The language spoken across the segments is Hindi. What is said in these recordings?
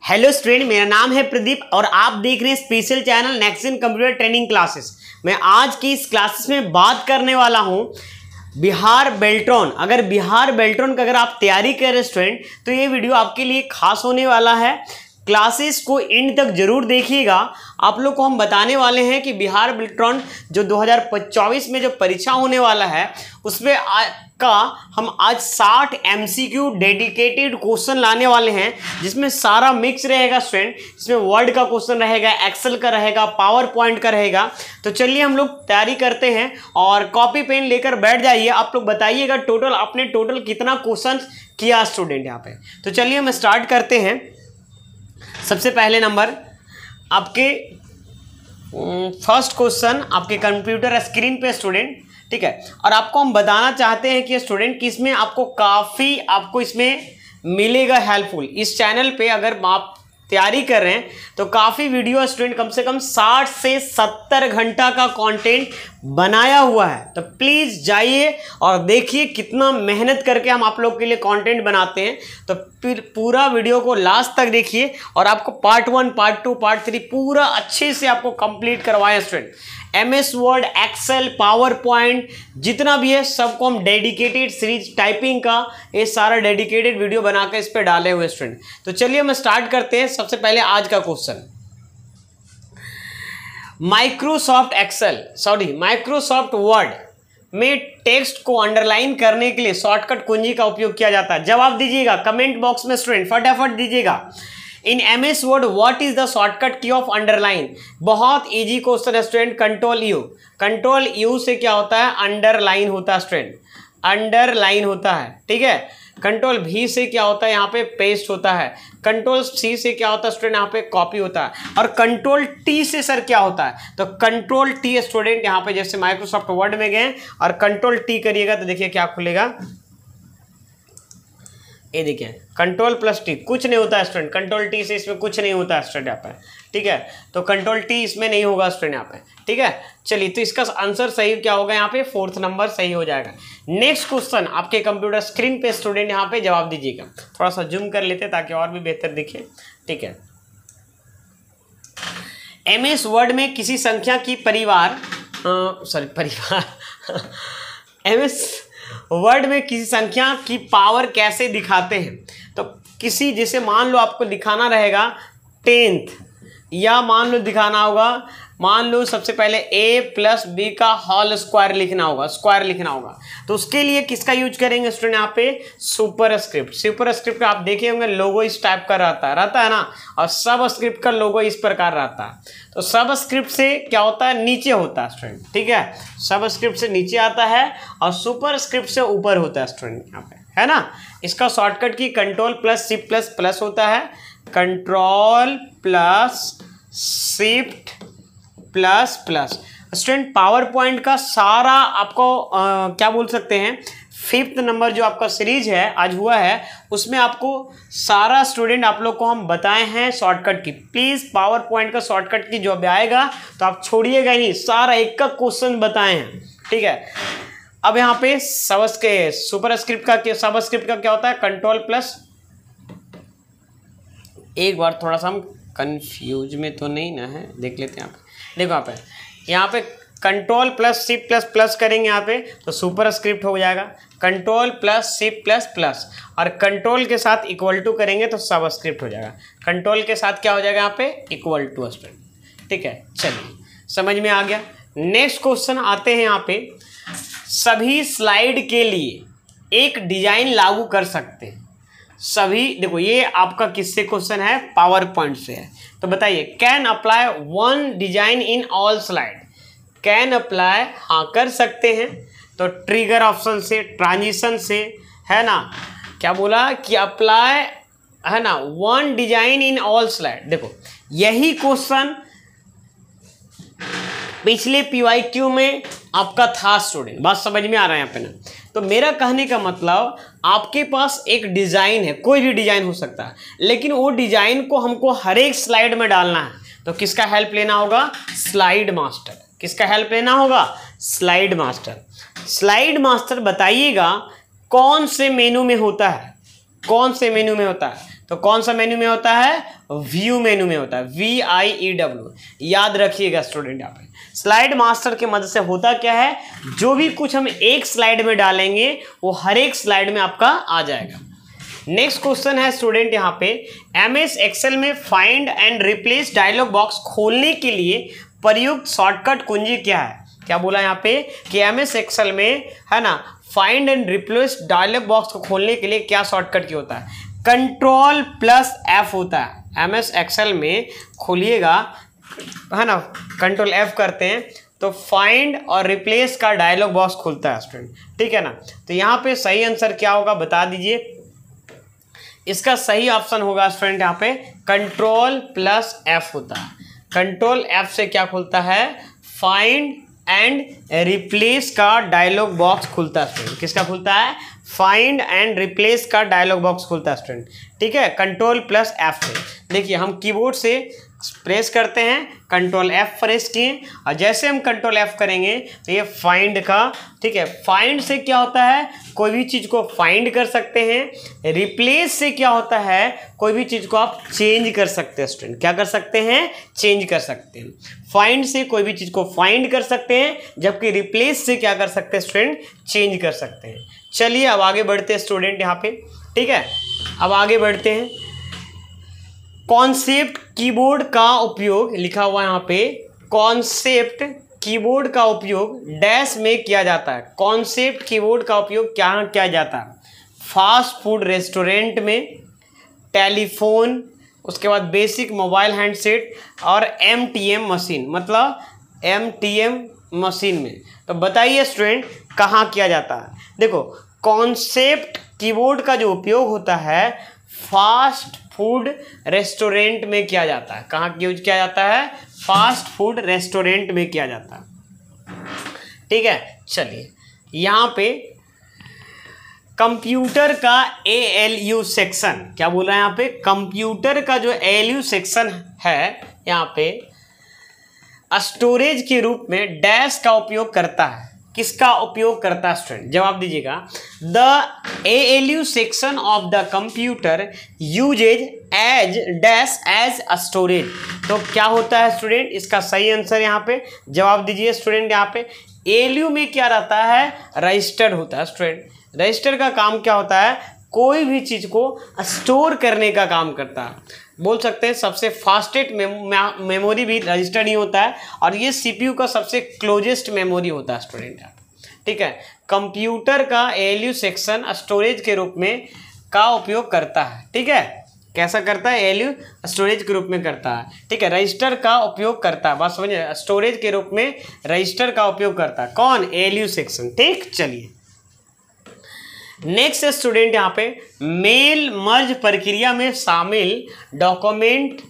हेलो स्टूडेंट, मेरा नाम है प्रदीप और आप देख रहे हैं special channel next gen computer training classes. मैं आज की इस क्लासेस में बात करने वाला हूं बिहार बेल्ट्रॉन। अगर बिहार बेल्ट्रॉन का अगर आप तैयारी कर रहे स्टूडेंट तो ये वीडियो आपके लिए खास होने वाला है। क्लासेस को एंड तक जरूर देखिएगा। आप लोग को हम बताने वाले हैं कि बिहार बेल्ट्रॉन जो 2024 में जो परीक्षा होने वाला है उसमें हम आज 60 MCQ डेडिकेटेड क्वेश्चन लाने वाले हैं, जिसमें सारा मिक्स रहेगा स्टूडेंट। इसमें वर्ड का क्वेश्चन रहेगा, एक्सेल का रहेगा, पावर पॉइंट का रहेगा। तो चलिए हम लोग तैयारी करते हैं और कॉपी पेन लेकर बैठ जाइए। आप लोग बताइएगा टोटल आपने कितना क्वेश्चन किया स्टूडेंट यहाँ पे। तो चलिए हम स्टार्ट करते हैं। सबसे पहले नंबर आपके फर्स्ट क्वेश्चन आपके कंप्यूटर स्क्रीन पे स्टूडेंट, ठीक है। और आपको हम बताना चाहते हैं कि स्टूडेंट कि इसमें आपको इसमें मिलेगा हेल्पफुल। इस चैनल पे अगर आप तैयारी कर रहे हैं तो काफ़ी वीडियो स्टूडेंट कम से कम 60 से 70 घंटा का कंटेंट बनाया हुआ है। तो प्लीज़ जाइए और देखिए कितना मेहनत करके हम आप लोग के लिए कंटेंट बनाते हैं। तो फिर पूरा वीडियो को लास्ट तक देखिए और आपको पार्ट 1, पार्ट 2, पार्ट 3 पूरा अच्छे से आपको कंप्लीट करवाएं student. MS word, excel, power point जितना भी है सबको हम डेडिकेटेड सीरीज टाइपिंग का ये सारा डेडिकेटेड वीडियो बनाकर इस पे डाले हुए स्टूडेंट। तो चलिए हम स्टार्ट करते हैं। सबसे पहले आज का क्वेश्चन, माइक्रोसॉफ्ट वर्ड में टेक्स्ट को अंडरलाइन करने के लिए शॉर्टकट कुंजी का उपयोग किया जाता है। जवाब दीजिएगा कमेंट बॉक्स में स्टूडेंट, फटाफट दीजिएगा। इन MS word what is the shortcut की ऑफ अंडरलाइन? बहुत इजी क्वेश्चन है स्टूडेंट। कंट्रोल यू से क्या होता है? अंडरलाइन होता है स्टूडेंट, अंडरलाइन होता है, ठीक है। कंट्रोल V से क्या होता है? यहाँ पे पेस्ट होता है। कंट्रोल C से क्या होता है स्टूडेंट? यहाँ पे कॉपी होता है। और कंट्रोल T से सर क्या होता है? तो कंट्रोल T स्टूडेंट यहाँ पे जैसे माइक्रोसॉफ्ट वर्ड में गए और कंट्रोल T करिएगा तो देखिए क्या खुलेगा, ये देखिए कंट्रोल प्लस T। कुछ नहीं होता है स्टूडेंट, कंट्रोल T से इसमें कुछ नहीं होता है स्टूडेंट यहाँ पे, ठीक है। तो कंट्रोल T इसमें नहीं होगा स्टूडेंट यहाँ पे, ठीक है। चलिए तो इसका आंसर सही क्या होगा? यहाँ पे 4th नंबर सही हो जाएगा। नेक्स्ट क्वेश्चन आपके कंप्यूटर स्क्रीन पे स्टूडेंट यहाँ पे जवाब दीजिएगा। थोड़ा सा जूम कर लेते ताकि और भी बेहतर दिखे, ठीक है। MS वर्ड में किसी संख्या की MS वर्ड में किसी संख्या की पावर कैसे दिखाते हैं? तो किसी, जैसे मान लो आपको दिखाना रहेगा 10th, या मान लो दिखाना होगा, मान लो सबसे पहले A + B का होल स्क्वायर लिखना होगा। तो उसके लिए किसका यूज करेंगे स्टूडेंट? यहाँ पे सुपरस्क्रिप्ट आप देखे होंगे लोगो इस टाइप का रहता है ना, और सबस्क्रिप्ट का लोगो इस प्रकार रहता है। तो सबस्क्रिप्ट से क्या होता है? नीचे होता है स्टूडेंट, ठीक है। सबस्क्रिप्ट से नीचे आता है और सुपरस्क्रिप्ट से ऊपर होता है स्टूडेंट, यहाँ पे है ना। इसका शॉर्टकट की control plus shift plus plus होता है, control plus shift plus plus. Student power point का सारा आपको क्या बोल सकते हैं, 5th नंबर जो आपका सीरीज है आज हुआ है उसमें आपको सारा स्टूडेंट आप लोग को हम बताए हैं शॉर्टकट की। प्लीज़ पावर पॉइंट का शॉर्टकट की जो भी आएगा तो आप छोड़िएगा नहीं, सारा एक का क्वेश्चन बताए हैं, ठीक है। अब यहाँ पे सबस्क्रिप्ट का क्या होता है? कंट्रोल प्लस, एक बार थोड़ा सा हम कंफ्यूज में तो नहीं ना है, देख लेते हैं। यहाँ पे देखो, यहाँ पे control plus shift plus plus करेंगे यहाँ पे तो सुपरस्क्रिप्ट हो जाएगा। Control plus shift plus plus और कंट्रोल के साथ इक्वल टू करेंगे तो सबस्क्रिप्ट हो जाएगा। कंट्रोल के साथ क्या हो जाएगा? यहाँ पे इक्वल टू स्टूडेंट, ठीक है। चलिए समझ में आ गया। नेक्स्ट क्वेश्चन आते हैं। यहाँ पे सभी स्लाइड के लिए एक डिजाइन लागू कर सकते हैं। सभी, देखो ये आपका किससे क्वेश्चन है? पावर पॉइंट से है। तो बताइए can apply one design in all slide? Can apply, हाँ कर सकते हैं। तो ट्रिगर ऑप्शन से, ट्रांजिशन से, है ना, क्या बोला कि अप्लाई, है ना, one design in all slide. देखो यही क्वेश्चन पिछले PYQ में आपका था स्टूडेंट, बात समझ में आ रहा है यहाँ पे ना। तो मेरा कहने का मतलब आपके पास एक डिजाइन है, कोई भी डिजाइन हो सकता है, लेकिन वो डिजाइन को हमको हर एक स्लाइड में डालना है। तो किसका हेल्प लेना होगा? Slide master. किसका हेल्प लेना होगा? Slide master. स्लाइड मास्टर बताइएगा कौन से मेनू में होता है? तो कौन सा मेन्यू में होता है? व्यू मेन्यू में होता है, VIEW। याद रखिएगा स्टूडेंट। यहाँ पे स्लाइड मास्टर की मदद से होता क्या है, जो भी कुछ हम एक स्लाइड में डालेंगे वो हर एक स्लाइड में आपका आ जाएगा। नेक्स्ट क्वेश्चन है स्टूडेंट यहाँ पे, MS एक्सेल में find and replace dialog box खोलने के लिए प्रयुक्त शॉर्टकट कुंजी क्या है? क्या बोला यहाँ पे कि MS एक्सेल में है ना, find and replace dialog box को खोलने के लिए क्या शॉर्टकट की होता है? Ctrl+F होता है। MS एक्सेल में खोलिएगा है ना, Ctrl+F करते हैं तो फाइंड और रिप्लेस का डायलॉग बॉक्स खुलता है स्टूडेंट, ठीक है ना। तो यहाँ पे सही आंसर क्या होगा बता दीजिए। इसका सही ऑप्शन होगा स्टूडेंट यहाँ पे Ctrl+F होता है। Ctrl+F से क्या खुलता है? फाइंड एंड रिप्लेस का डायलॉग बॉक्स खुलता है स्टूडेंट। किसका खुलता है? फाइंड एंड रिप्लेस का डायलॉग बॉक्स खुलता है स्टूडेंट, ठीक है, Ctrl+F से। देखिए हम कीबोर्ड से प्रेस करते हैं, Ctrl+F प्रेस किए और जैसे हम Ctrl+F करेंगे तो ये फाइंड का, ठीक है, फाइंड से क्या होता है, कोई भी चीज़ को फाइंड कर सकते हैं। रिप्लेस से क्या होता है, कोई भी चीज़ को आप चेंज कर सकते हैं स्टूडेंट। क्या कर सकते हैं? चेंज कर सकते हैं। फाइंड से कोई भी चीज़ को फाइंड कर सकते हैं, जबकि रिप्लेस से क्या कर सकते हैं स्टूडेंट? चेंज कर सकते हैं। चलिए अब आगे बढ़ते हैं स्टूडेंट यहाँ पे, ठीक है। अब आगे बढ़ते हैं। कॉन्सेप्ट कीबोर्ड का उपयोग लिखा हुआ है यहाँ पे, कॉन्सेप्ट कीबोर्ड का उपयोग डैश में किया जाता है। कॉन्सेप्ट कीबोर्ड का उपयोग क्या किया जाता है? फास्ट फूड रेस्टोरेंट में, टेलीफोन, उसके बाद बेसिक मोबाइल हैंडसेट और MTM मशीन, मतलब MTM मशीन में। तो बताइए स्टूडेंट कहाँ किया जाता है? देखो कॉन्सेप्ट कीबोर्ड का जो उपयोग होता है फास्ट फूड रेस्टोरेंट में किया जाता है। कहाँ यूज किया जाता है? फास्ट फूड रेस्टोरेंट में किया जाता है, ठीक है। चलिए यहाँ पे कंप्यूटर का ALU सेक्शन, क्या बोल रहा है यहाँ पे? कंप्यूटर का जो ALU सेक्शन है यहाँ पे स्टोरेज के रूप में डैश का उपयोग करता है। किसका उपयोग करता है स्टूडेंट? जवाब दीजिएगा। The ALU section of the computer uses as dash as storage. तो क्या होता है स्टूडेंट? इसका सही आंसर यहाँ पे जवाब दीजिए स्टूडेंट। यहाँ पे ALU में क्या रहता है? रजिस्टर होता है स्टूडेंट। रजिस्टर का काम क्या होता है? कोई भी चीज़ को स्टोर करने का काम करता है। बोल सकते हैं सबसे फास्टेस्ट मेमोरी भी रजिस्टर ही होता है और ये CPU का सबसे क्लोजेस्ट मेमोरी होता है स्टूडेंट, ठीक है। कंप्यूटर का ALU सेक्शन स्टोरेज के रूप में का उपयोग करता है, ठीक है। कैसा करता है? ALU स्टोरेज के रूप में करता है, ठीक है। रजिस्टर का उपयोग करता है, बात समझिए, स्टोरेज के रूप में रजिस्टर का उपयोग करता है। कौन? ALU सेक्शन, ठीक। चलिए नेक्स्ट स्टूडेंट यहाँ पे मेल मर्ज प्रक्रिया में शामिल डॉक्यूमेंट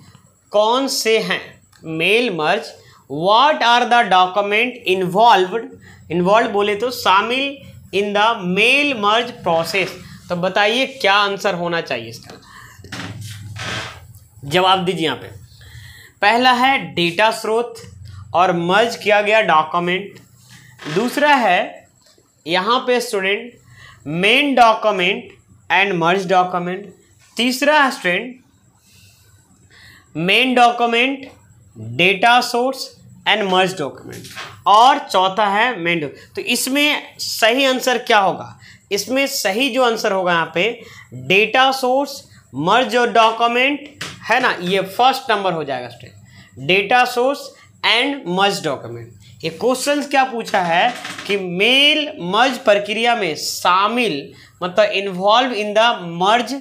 कौन से हैं? Mail merge, what are the document involve बोले तो शामिल in the mail merge process. तो बताइए क्या आंसर होना चाहिए इसका? जवाब दीजिए यहाँ पे। पहला है डेटा स्रोत और मर्ज किया गया डॉक्यूमेंट। दूसरा है यहाँ पे student main document and merge document. तीसरा है student main document, data source and merge document. और चौथा है मेन। तो इसमें सही आंसर क्या होगा? इसमें सही जो आंसर होगा यहाँ पे डेटा सोर्स, मर्ज और डॉक्यूमेंट है ना, ये फर्स्ट नंबर हो जाएगा student, data source and merge document. ये क्वेश्चन क्या पूछा है कि मेल मर्ज प्रक्रिया में शामिल मतलब involve in the merge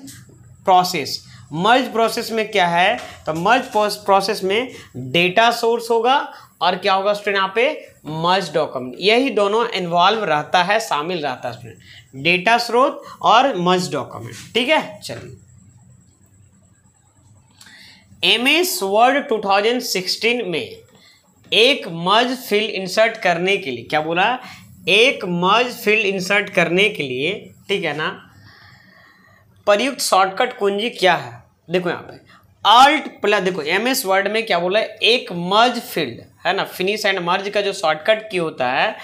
process. Merge process में क्या है? तो मर्ज प्रोसेस में डेटा सोर्स होगा और क्या होगा स्टूडेंट यहाँ पे? मर्ज डॉक्यूमेंट। यही दोनों इन्वॉल्व रहता है, शामिल रहता है स्टूडेंट, डेटा स्रोत और मर्ज डॉक्यूमेंट, ठीक है। चलिए MS वर्ड 2016 में एक मर्ज फील्ड इंसर्ट करने के लिए, क्या बोला? एक मर्ज फील्ड इंसर्ट करने के लिए, ठीक है ना, प्रयुक्त शॉर्टकट कुंजी क्या है? देखो यहाँ पे Alt+, देखो MS वर्ड में क्या बोला है? एक मर्ज फील्ड है ना, फिनिश एंड मर्ज का जो शॉर्टकट की होता है,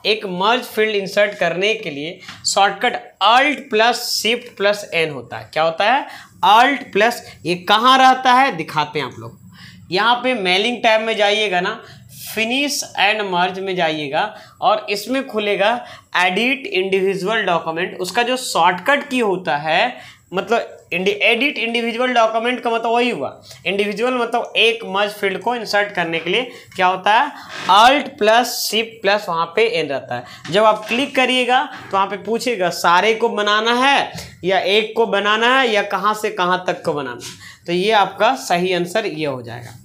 एक मर्ज फील्ड इंसर्ट करने के लिए शॉर्टकट Alt+Shift+N होता है। क्या होता है? अल्ट प्लस, ये कहाँ रहता है दिखाते हैं आप लोग। यहाँ पे मेलिंग टैब में जाइएगा ना, फिनिश एंड मर्ज में जाइएगा और इसमें खुलेगा एडिट इंडिविजुअल डॉक्यूमेंट। उसका जो शॉर्टकट की होता है, मतलब एडिट इंडिविजुअल डॉक्यूमेंट का मतलब वही हुआ, इंडिविजुअल मतलब एक मर्ज फील्ड को इंसर्ट करने के लिए क्या होता है, अल्ट प्लस शिफ्ट प्लस वहाँ पे एन रहता है। जब आप क्लिक करिएगा तो वहाँ पे पूछेगा सारे को बनाना है या एक को बनाना है या कहाँ से कहाँ तक को बनाना है, तो ये आपका सही आंसर ये हो जाएगा।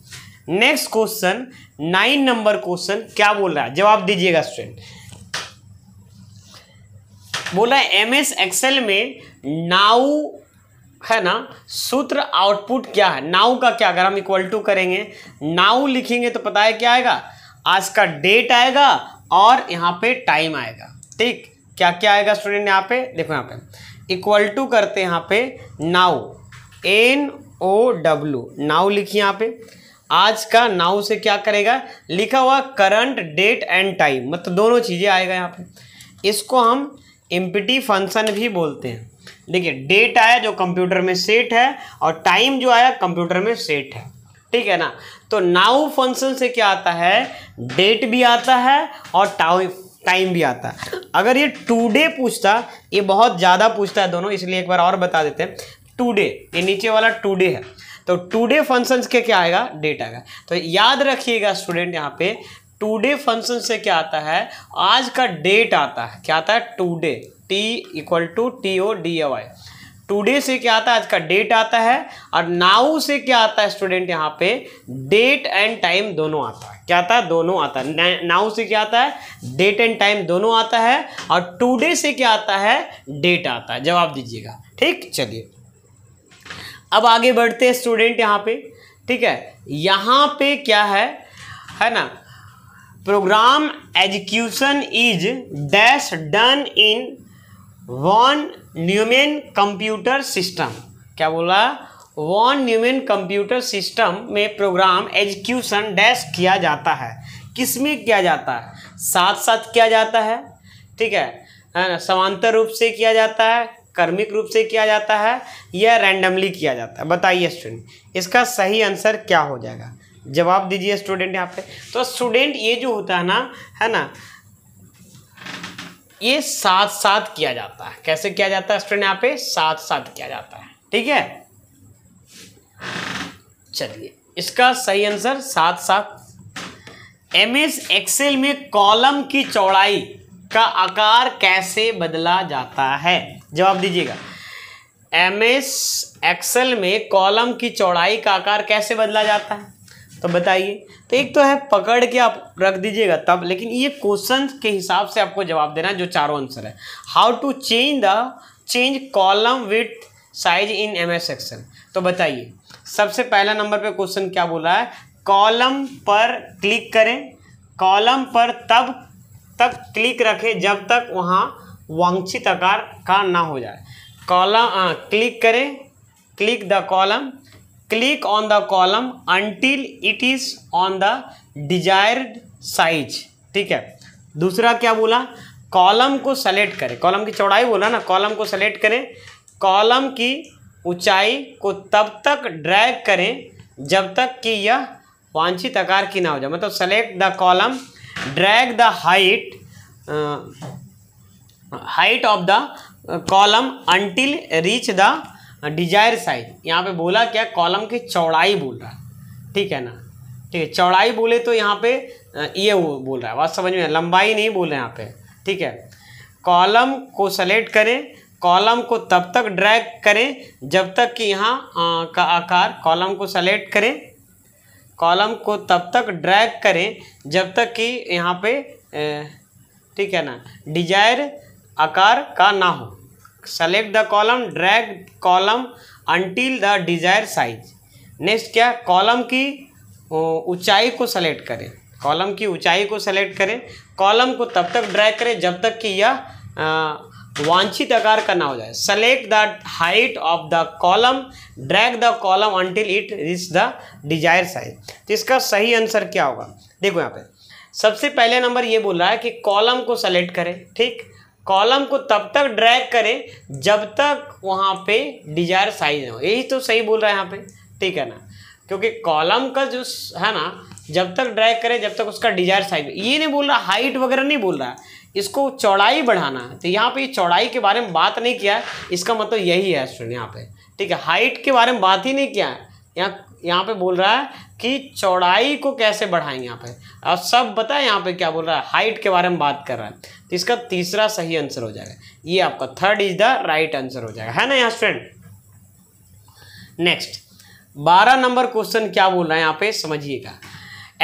नेक्स्ट क्वेश्चन 9 नंबर क्वेश्चन क्या बोल रहा है, जवाब दीजिएगा स्टूडेंट। बोला है MS एक्सेल में नाउ है ना, सूत्र आउटपुट क्या है, नाउ का क्या, अगर हम इक्वल टू करेंगे, नाउ लिखेंगे तो पता है क्या आएगा, आज का डेट आएगा और यहाँ पे टाइम आएगा। ठीक, क्या क्या आएगा स्टूडेंट, यहाँ पे देखो, यहाँ पे इक्वल टू करते हैं, यहाँ पे नाउ NOW नाउ लिखिए, यहाँ पे आज का नाउ से क्या करेगा, लिखा हुआ करंट डेट एंड टाइम, मतलब दोनों चीज़ें आएगा यहाँ पे। इसको हम एम्प्टी फंक्शन भी बोलते हैं। देखिए डेट आया जो कंप्यूटर में सेट है और टाइम जो आया कंप्यूटर में सेट है, ठीक है ना। तो नाउ फंक्शन से क्या आता है, डेट भी आता है और टाइम भी आता है। अगर ये टुडे पूछता, ये बहुत ज़्यादा पूछता है दोनों, इसलिए एक बार और बता देते हैं। टुडे, ये नीचे वाला टुडे है, तो टुडे फंक्शन के क्या आएगा, डेट आएगा। तो याद रखिएगा स्टूडेंट, यहाँ पे टुडे फंक्शन से क्या आता है, आज का डेट आता है, क्या आता है, टुडे, TODAY। टुडे से क्या आता है, आज का डेट आता है। और नाउ से क्या आता है स्टूडेंट, यहाँ पे डेट एंड टाइम दोनों आता है। क्या आता है, दोनों आता है। नाउ से क्या आता है, डेट एंड टाइम दोनों आता है, और टुडे से क्या आता है, डेट आता है। जवाब दीजिएगा। ठीक, चलिए अब आगे बढ़ते हैं स्टूडेंट यहाँ पे। ठीक है, यहाँ पे क्या है ना, program execution is dash done in von Neumann computer system. क्या बोला, वॉन न्यूमैन कंप्यूटर सिस्टम में प्रोग्राम एग्जीक्यूशन डैश किया जाता है। किस में किया जाता है, साथ साथ किया जाता है, ठीक है ना, समांतर रूप से किया जाता है, क्रमिक रूप से किया जाता है, या रैंडमली किया जाता है। बताइए स्टूडेंट, इसका सही आंसर क्या हो जाएगा, जवाब दीजिए स्टूडेंट यहाँ पे। तो स्टूडेंट ये जो होता है ना, ये साथ साथ किया जाता है। कैसे किया जाता है स्टूडेंट, यहाँ पे साथ साथ किया जाता है। ठीक है, चलिए इसका सही आंसर साथ साथ। MS एक्सेल में कॉलम की चौड़ाई का आकार कैसे बदला जाता है, जवाब दीजिएगा। MS एक्सेल में कॉलम की चौड़ाई का आकार कैसे बदला जाता है, तो बताइए। तो एक तो है पकड़ के आप रख दीजिएगा तब, लेकिन ये क्वेश्चन के हिसाब से आपको जवाब देना है जो चारों आंसर है। How to change column width size in MS excel. तो बताइए, सबसे पहला नंबर पे क्वेश्चन क्या बोला है, कॉलम पर क्लिक करें, कॉलम पर तब तक क्लिक रखें जब तक वहाँ वांछित आकार का ना हो जाए। कॉलम क्लिक करें, click the column, click on the column until it is on the desired size. ठीक है, दूसरा क्या बोला, कॉलम को सेलेक्ट करें, कॉलम की चौड़ाई बोला ना, कॉलम को सेलेक्ट करें, कॉलम की ऊंचाई को तब तक ड्रैग करें जब तक कि यह वांछित आकार की ना हो जाए। मतलब select the column, drag the height of the column until reach the desire size. यहाँ पे बोला क्या, कॉलम की चौड़ाई बोल रहा है, ठीक है ना। ठीक है, चौड़ाई बोले तो यहाँ पे ये वो बोल रहा है, बात समझ में, लंबाई नहीं बोल रहे हैं यहाँ पे। ठीक है, कॉलम को सेलेक्ट करें, कॉलम को तब तक ड्रैग करें जब तक कि यहाँ का आकार, कॉलम को सेलेक्ट करें, कॉलम को तब तक ड्रैग करें जब तक कि यहाँ पे ठीक है ना, डिजायर आकार का ना हो। Select the column, drag column until the desire size. Next क्या, कॉलम की ऊंचाई को सेलेक्ट करें, कॉलम की ऊंचाई को सेलेक्ट करें, कॉलम को तब तक ड्रैग करें जब तक कि यह वांछित आकार का ना हो जाए। Select the height of the column, drag the column until it reach the desire size. तो इसका सही आंसर क्या होगा, देखो यहाँ पे सबसे पहले नंबर ये बोल रहा है कि कॉलम को सेलेक्ट करें। ठीक, कॉलम को तब तक ड्रैग करें जब तक वहाँ पे डिजायर साइज ना हो। यही तो सही बोल रहा है यहाँ पे, ठीक है ना, क्योंकि कॉलम का जो है ना जब तक ड्रैग करें जब तक उसका डिजायर साइज, ये नहीं बोल रहा हाइट वगैरह नहीं बोल रहा है, इसको चौड़ाई बढ़ाना है। तो यहाँ पे चौड़ाई के बारे में बात नहीं किया है, इसका मतलब यही है स्टूडेंट यहाँ पे, ठीक है। हाइट के बारे में बात ही नहीं किया है, यहाँ पे बोल रहा है कि चौड़ाई को कैसे बढ़ाएंगे यहाँ पे, और सब बताए यहाँ पे क्या बोल रहा है, हाइट के बारे में बात कर रहा है। तो इसका तीसरा सही आंसर हो जाएगा, ये आपका third is the right answer हो जाएगा, है ना यहाँ स्टूडेंट। नेक्स्ट 12 नंबर क्वेश्चन क्या बोल रहा है यहाँ पे समझिएगा।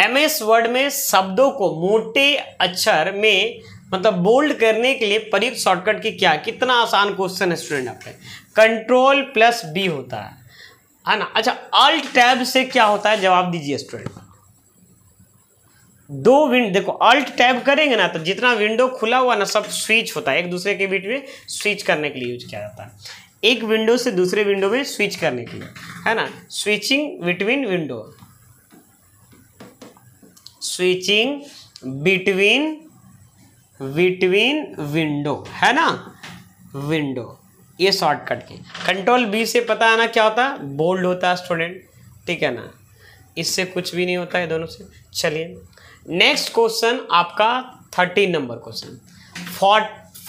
MS वर्ड में शब्दों को मोटे अक्षर में मतलब बोल्ड करने के लिए प्रयुक्त शॉर्टकट की क्या, कितना आसान क्वेश्चन है स्टूडेंट। यहाँ पे Ctrl+B होता है ना। अच्छा, Alt टैब से क्या होता है, जवाब दीजिए स्टूडेंट। दो विंडो देखो, Alt टैब करेंगे ना तो जितना विंडो खुला हुआ ना सब स्विच होता है, एक दूसरे के बीच में स्विच करने के लिए यूज किया जाता है, एक विंडो से दूसरे विंडो में स्विच करने के लिए, है ना। Switching between window, switching between window, है ना, विंडो, ये शॉर्टकट की। Ctrl+B से पता है ना क्या होता है, बोल्ड होता है स्टूडेंट, ठीक है ना, इससे कुछ भी नहीं होता है दोनों से। चलिए नेक्स्ट क्वेश्चन आपका 13 नंबर क्वेश्चन।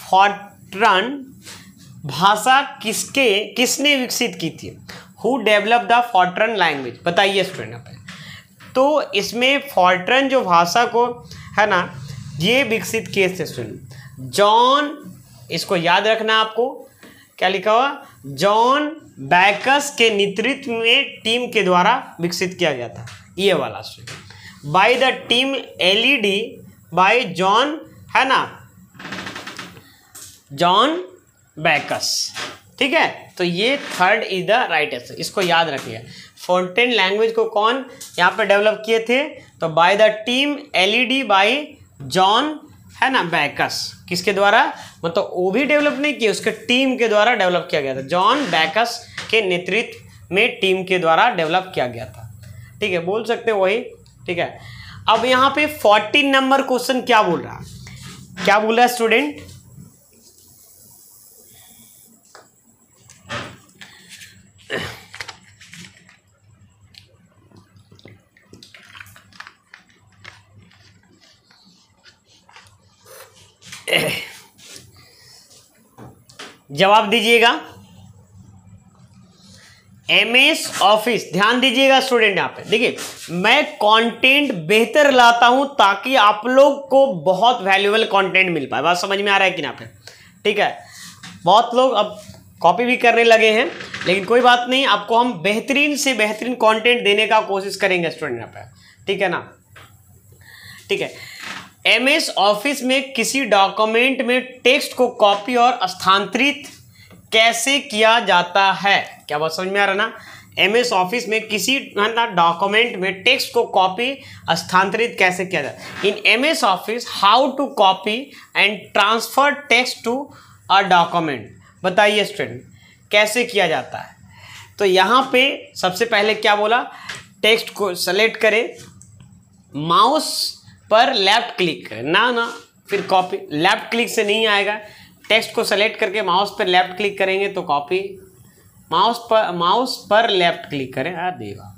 फॉर्ट्रन भाषा किसने विकसित की थी, हु डेवलप द फॉर्ट्रन लैंग्वेज, बताइए स्टूडेंट यहाँ पे। तो इसमें फॉर्ट्रन जो भाषा को है ना ये विकसित किए थे स्टूडेंट जॉन, इसको याद रखना आपको, क्या लिखा हुआ, जॉन बैकस के नेतृत्व में टीम के द्वारा विकसित किया गया था, ये वाला student, by the team LED bye John, है ना, जॉन बैकस, ठीक है। तो ये third is the right answer, इसको याद रखिए। फॉर्ट्रन लैंग्वेज को कौन यहाँ पे डेवलप किए थे, तो by the team LED bye John, है ना, बैकस, किसके द्वारा, मतलब वो भी डेवलप नहीं किए, उसके टीम के द्वारा डेवलप किया गया था, जॉन बैकस के नेतृत्व में टीम के द्वारा डेवलप किया गया था, ठीक है, बोल सकते हो वही, ठीक है। अब यहाँ पे 14 नंबर क्वेश्चन क्या बोल रहा है, क्या बोल रहा है स्टूडेंट, जवाब दीजिएगा। MS ऑफिस, ध्यान दीजिएगा स्टूडेंट, यहाँ पे देखिए मैं कंटेंट बेहतर लाता हूं ताकि आप लोग को बहुत वैल्यूएबल कंटेंट मिल पाए, बात समझ में आ रहा है कि ना पे, ठीक है। बहुत लोग अब कॉपी भी करने लगे हैं, लेकिन कोई बात नहीं, आपको हम बेहतरीन से बेहतरीन कंटेंट देने का कोशिश करेंगे स्टूडेंट यहाँ पे, ठीक है ना, ठीक है। MS ऑफिस में किसी डॉक्यूमेंट में टेक्स्ट को कॉपी और स्थानांतरित कैसे किया जाता है, क्या बात समझ में आ रहा ना। MS ऑफिस में किसी डॉक्यूमेंट में टेक्स्ट को कॉपी स्थानांतरित कैसे किया जाता है। In MS office how to copy and transfer text to a document, बताइए स्टूडेंट कैसे किया जाता है। तो यहाँ पे सबसे पहले क्या बोला, टेक्स्ट को सेलेक्ट करें, माउस पर लेफ्ट क्लिक करें, ना फिर कॉपी, लेफ्ट क्लिक से नहीं आएगा, टेक्स्ट को सेलेक्ट करके माउस पर लेफ्ट क्लिक करेंगे तो कॉपी, माउस पर लेफ्ट क्लिक करें, देगा,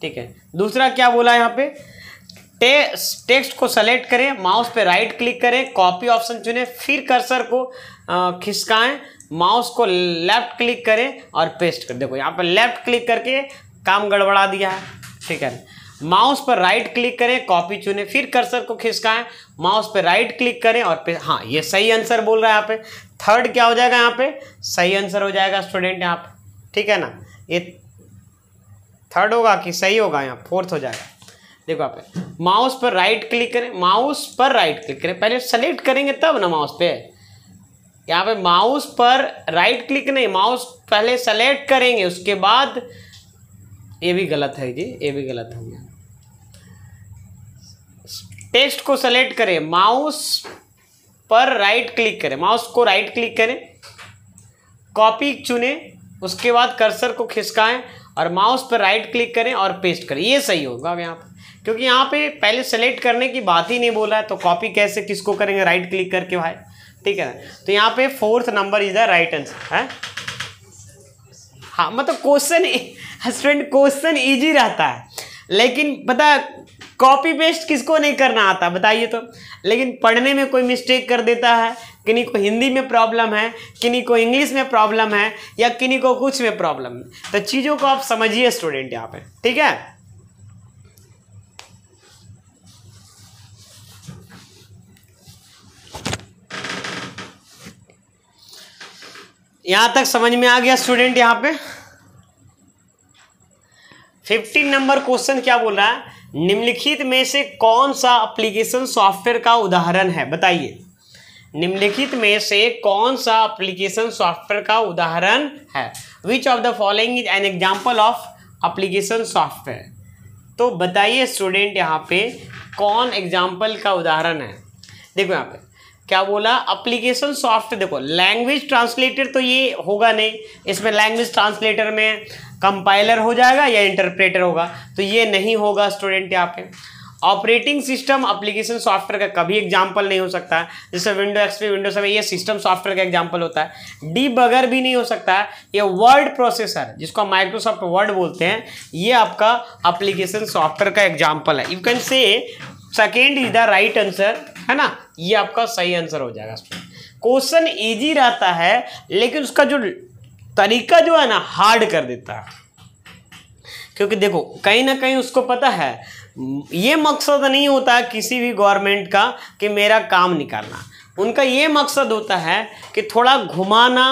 ठीक है। दूसरा क्या बोला यहाँ पे, टेक्स्ट को सेलेक्ट करें, माउस पे राइट क्लिक करें, कॉपी ऑप्शन चुनें, फिर कर्सर को खिसकाएं, माउस को लेफ्ट क्लिक करें और पेस्ट कर। देखो यहाँ पर लेफ्ट क्लिक करके काम गड़बड़ा दिया है, ठीक है। माउस पर राइट क्लिक करें, कॉपी चुनें, फिर कर्सर को खिसकाएं, माउस पर राइट क्लिक करें और पे, हाँ ये सही आंसर बोल रहा है यहाँ पे। थर्ड क्या हो जाएगा, यहाँ पे सही आंसर हो जाएगा स्टूडेंट यहाँ पे, ठीक है ना। ये थर्ड होगा कि सही होगा, यहाँ फोर्थ हो जाएगा। देखो यहाँ पे माउस पर राइट क्लिक करें, माउस पर राइट क्लिक करें, पहले सेलेक्ट करेंगे तब ना माउस पे, यहाँ पे माउस पर राइट क्लिक नहीं, माउस पहले सेलेक्ट करेंगे उसके बाद, ये भी गलत है जी, ये भी गलत हो गया। टेक्स्ट को सेलेक्ट करें, माउस पर राइट क्लिक करें, माउस को राइट क्लिक करें, कॉपी चुने, उसके बाद कर्सर को खिसकाएं और माउस पर राइट क्लिक करें और पेस्ट करें, ये सही होगा यहाँ पे, क्योंकि यहाँ पे पहले सेलेक्ट करने की बात ही नहीं बोला है, तो कॉपी कैसे किसको करेंगे, राइट क्लिक करके भाई, ठीक है ना। तो यहाँ पे 4th number is the right answer है। हाँ मतलब क्वेश्चन स्टूडेंट क्वेश्चन इजी रहता है, लेकिन पता कॉपी पेस्ट किसको नहीं करना आता बताइए तो। लेकिन पढ़ने में कोई मिस्टेक कर देता है, किन्हीं को हिंदी में प्रॉब्लम है, किन्हीं को इंग्लिश में प्रॉब्लम है, या किन्हीं को कुछ में प्रॉब्लम है। तो चीज़ों को आप समझिए स्टूडेंट यहाँ पे, ठीक है। यहां तक समझ में आ गया स्टूडेंट। यहाँ पे 15 नंबर क्वेश्चन क्या बोल रहा है, निम्नलिखित में से कौन सा एप्लीकेशन सॉफ्टवेयर का उदाहरण है बताइए। निम्नलिखित में से कौन सा एप्लीकेशन सॉफ्टवेयर का उदाहरण है। Which of the following is an example of application software. तो बताइए स्टूडेंट यहाँ पे कौन एग्जाम्पल का उदाहरण है। देखो यहाँ पे क्या बोला, एप्लीकेशन सॉफ्टवेयर। देखो लैंग्वेज ट्रांसलेटर तो ये होगा नहीं, इसमें लैंग्वेज ट्रांसलेटर में कंपाइलर हो जाएगा या इंटरप्रेटर होगा, तो ये नहीं होगा स्टूडेंट यहाँ पे। ऑपरेटिंग सिस्टम एप्लीकेशन सॉफ्टवेयर का कभी एग्जाम्पल नहीं हो सकता है, जैसे विंडो एक्सपी, विंडो 7 ये सिस्टम सॉफ्टवेयर का एग्जाम्पल होता है। डीबगर भी नहीं हो सकता है। ये वर्ड प्रोसेसर जिसको माइक्रोसॉफ्ट वर्ड बोलते हैं, ये आपका एप्लीकेशन सॉफ्टवेयर का एग्जाम्पल है। यू कैन से second is the right answer, है ना, ये आपका सही आंसर हो जाएगा। क्वेश्चन इजी रहता है, लेकिन उसका जो तरीका जो है ना हार्ड कर देता है। क्योंकि देखो कहीं ना कहीं उसको पता है, ये मकसद नहीं होता किसी भी गवर्नमेंट का कि मेरा काम निकालना। उनका ये मकसद होता है कि थोड़ा घुमाना,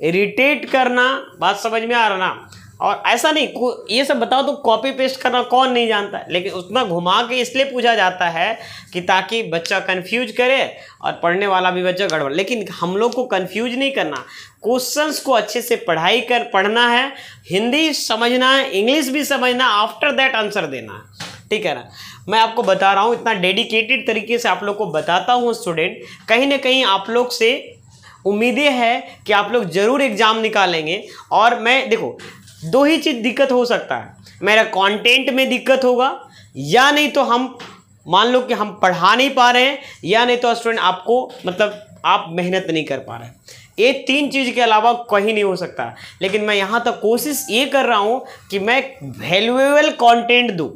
इरिटेट करना। बात समझ में आ रहा ना। और ऐसा नहीं, ये सब बताओ तो कॉपी पेस्ट करना कौन नहीं जानता है, लेकिन उतना घुमा के इसलिए पूछा जाता है कि ताकि बच्चा कंफ्यूज करे और पढ़ने वाला भी बच्चा गड़बड़। लेकिन हम लोग को कंफ्यूज नहीं करना, क्वेश्चंस को अच्छे से पढ़ना है, हिंदी समझना है, इंग्लिश भी समझना, आफ्टर दैट आंसर देना है, ठीक है ना। मैं आपको बता रहा हूँ, इतना डेडिकेटेड तरीके से आप लोग को बताता हूँ स्टूडेंट। कहीं ना कहीं आप लोग से उम्मीदें है कि आप लोग ज़रूर एग्ज़ाम निकालेंगे। और मैं देखो दो ही चीज़ दिक्कत हो सकता है, मेरा कंटेंट में दिक्कत होगा, या नहीं तो हम मान लो कि हम पढ़ा नहीं पा रहे हैं, या नहीं तो स्टूडेंट आपको मतलब आप मेहनत नहीं कर पा रहे हैं। ये 3 चीज़ के अलावा कहीं नहीं हो सकता। लेकिन मैं यहाँ तक कोशिश ये कर रहा हूँ कि मैं वैल्यूएबल कंटेंट दूँ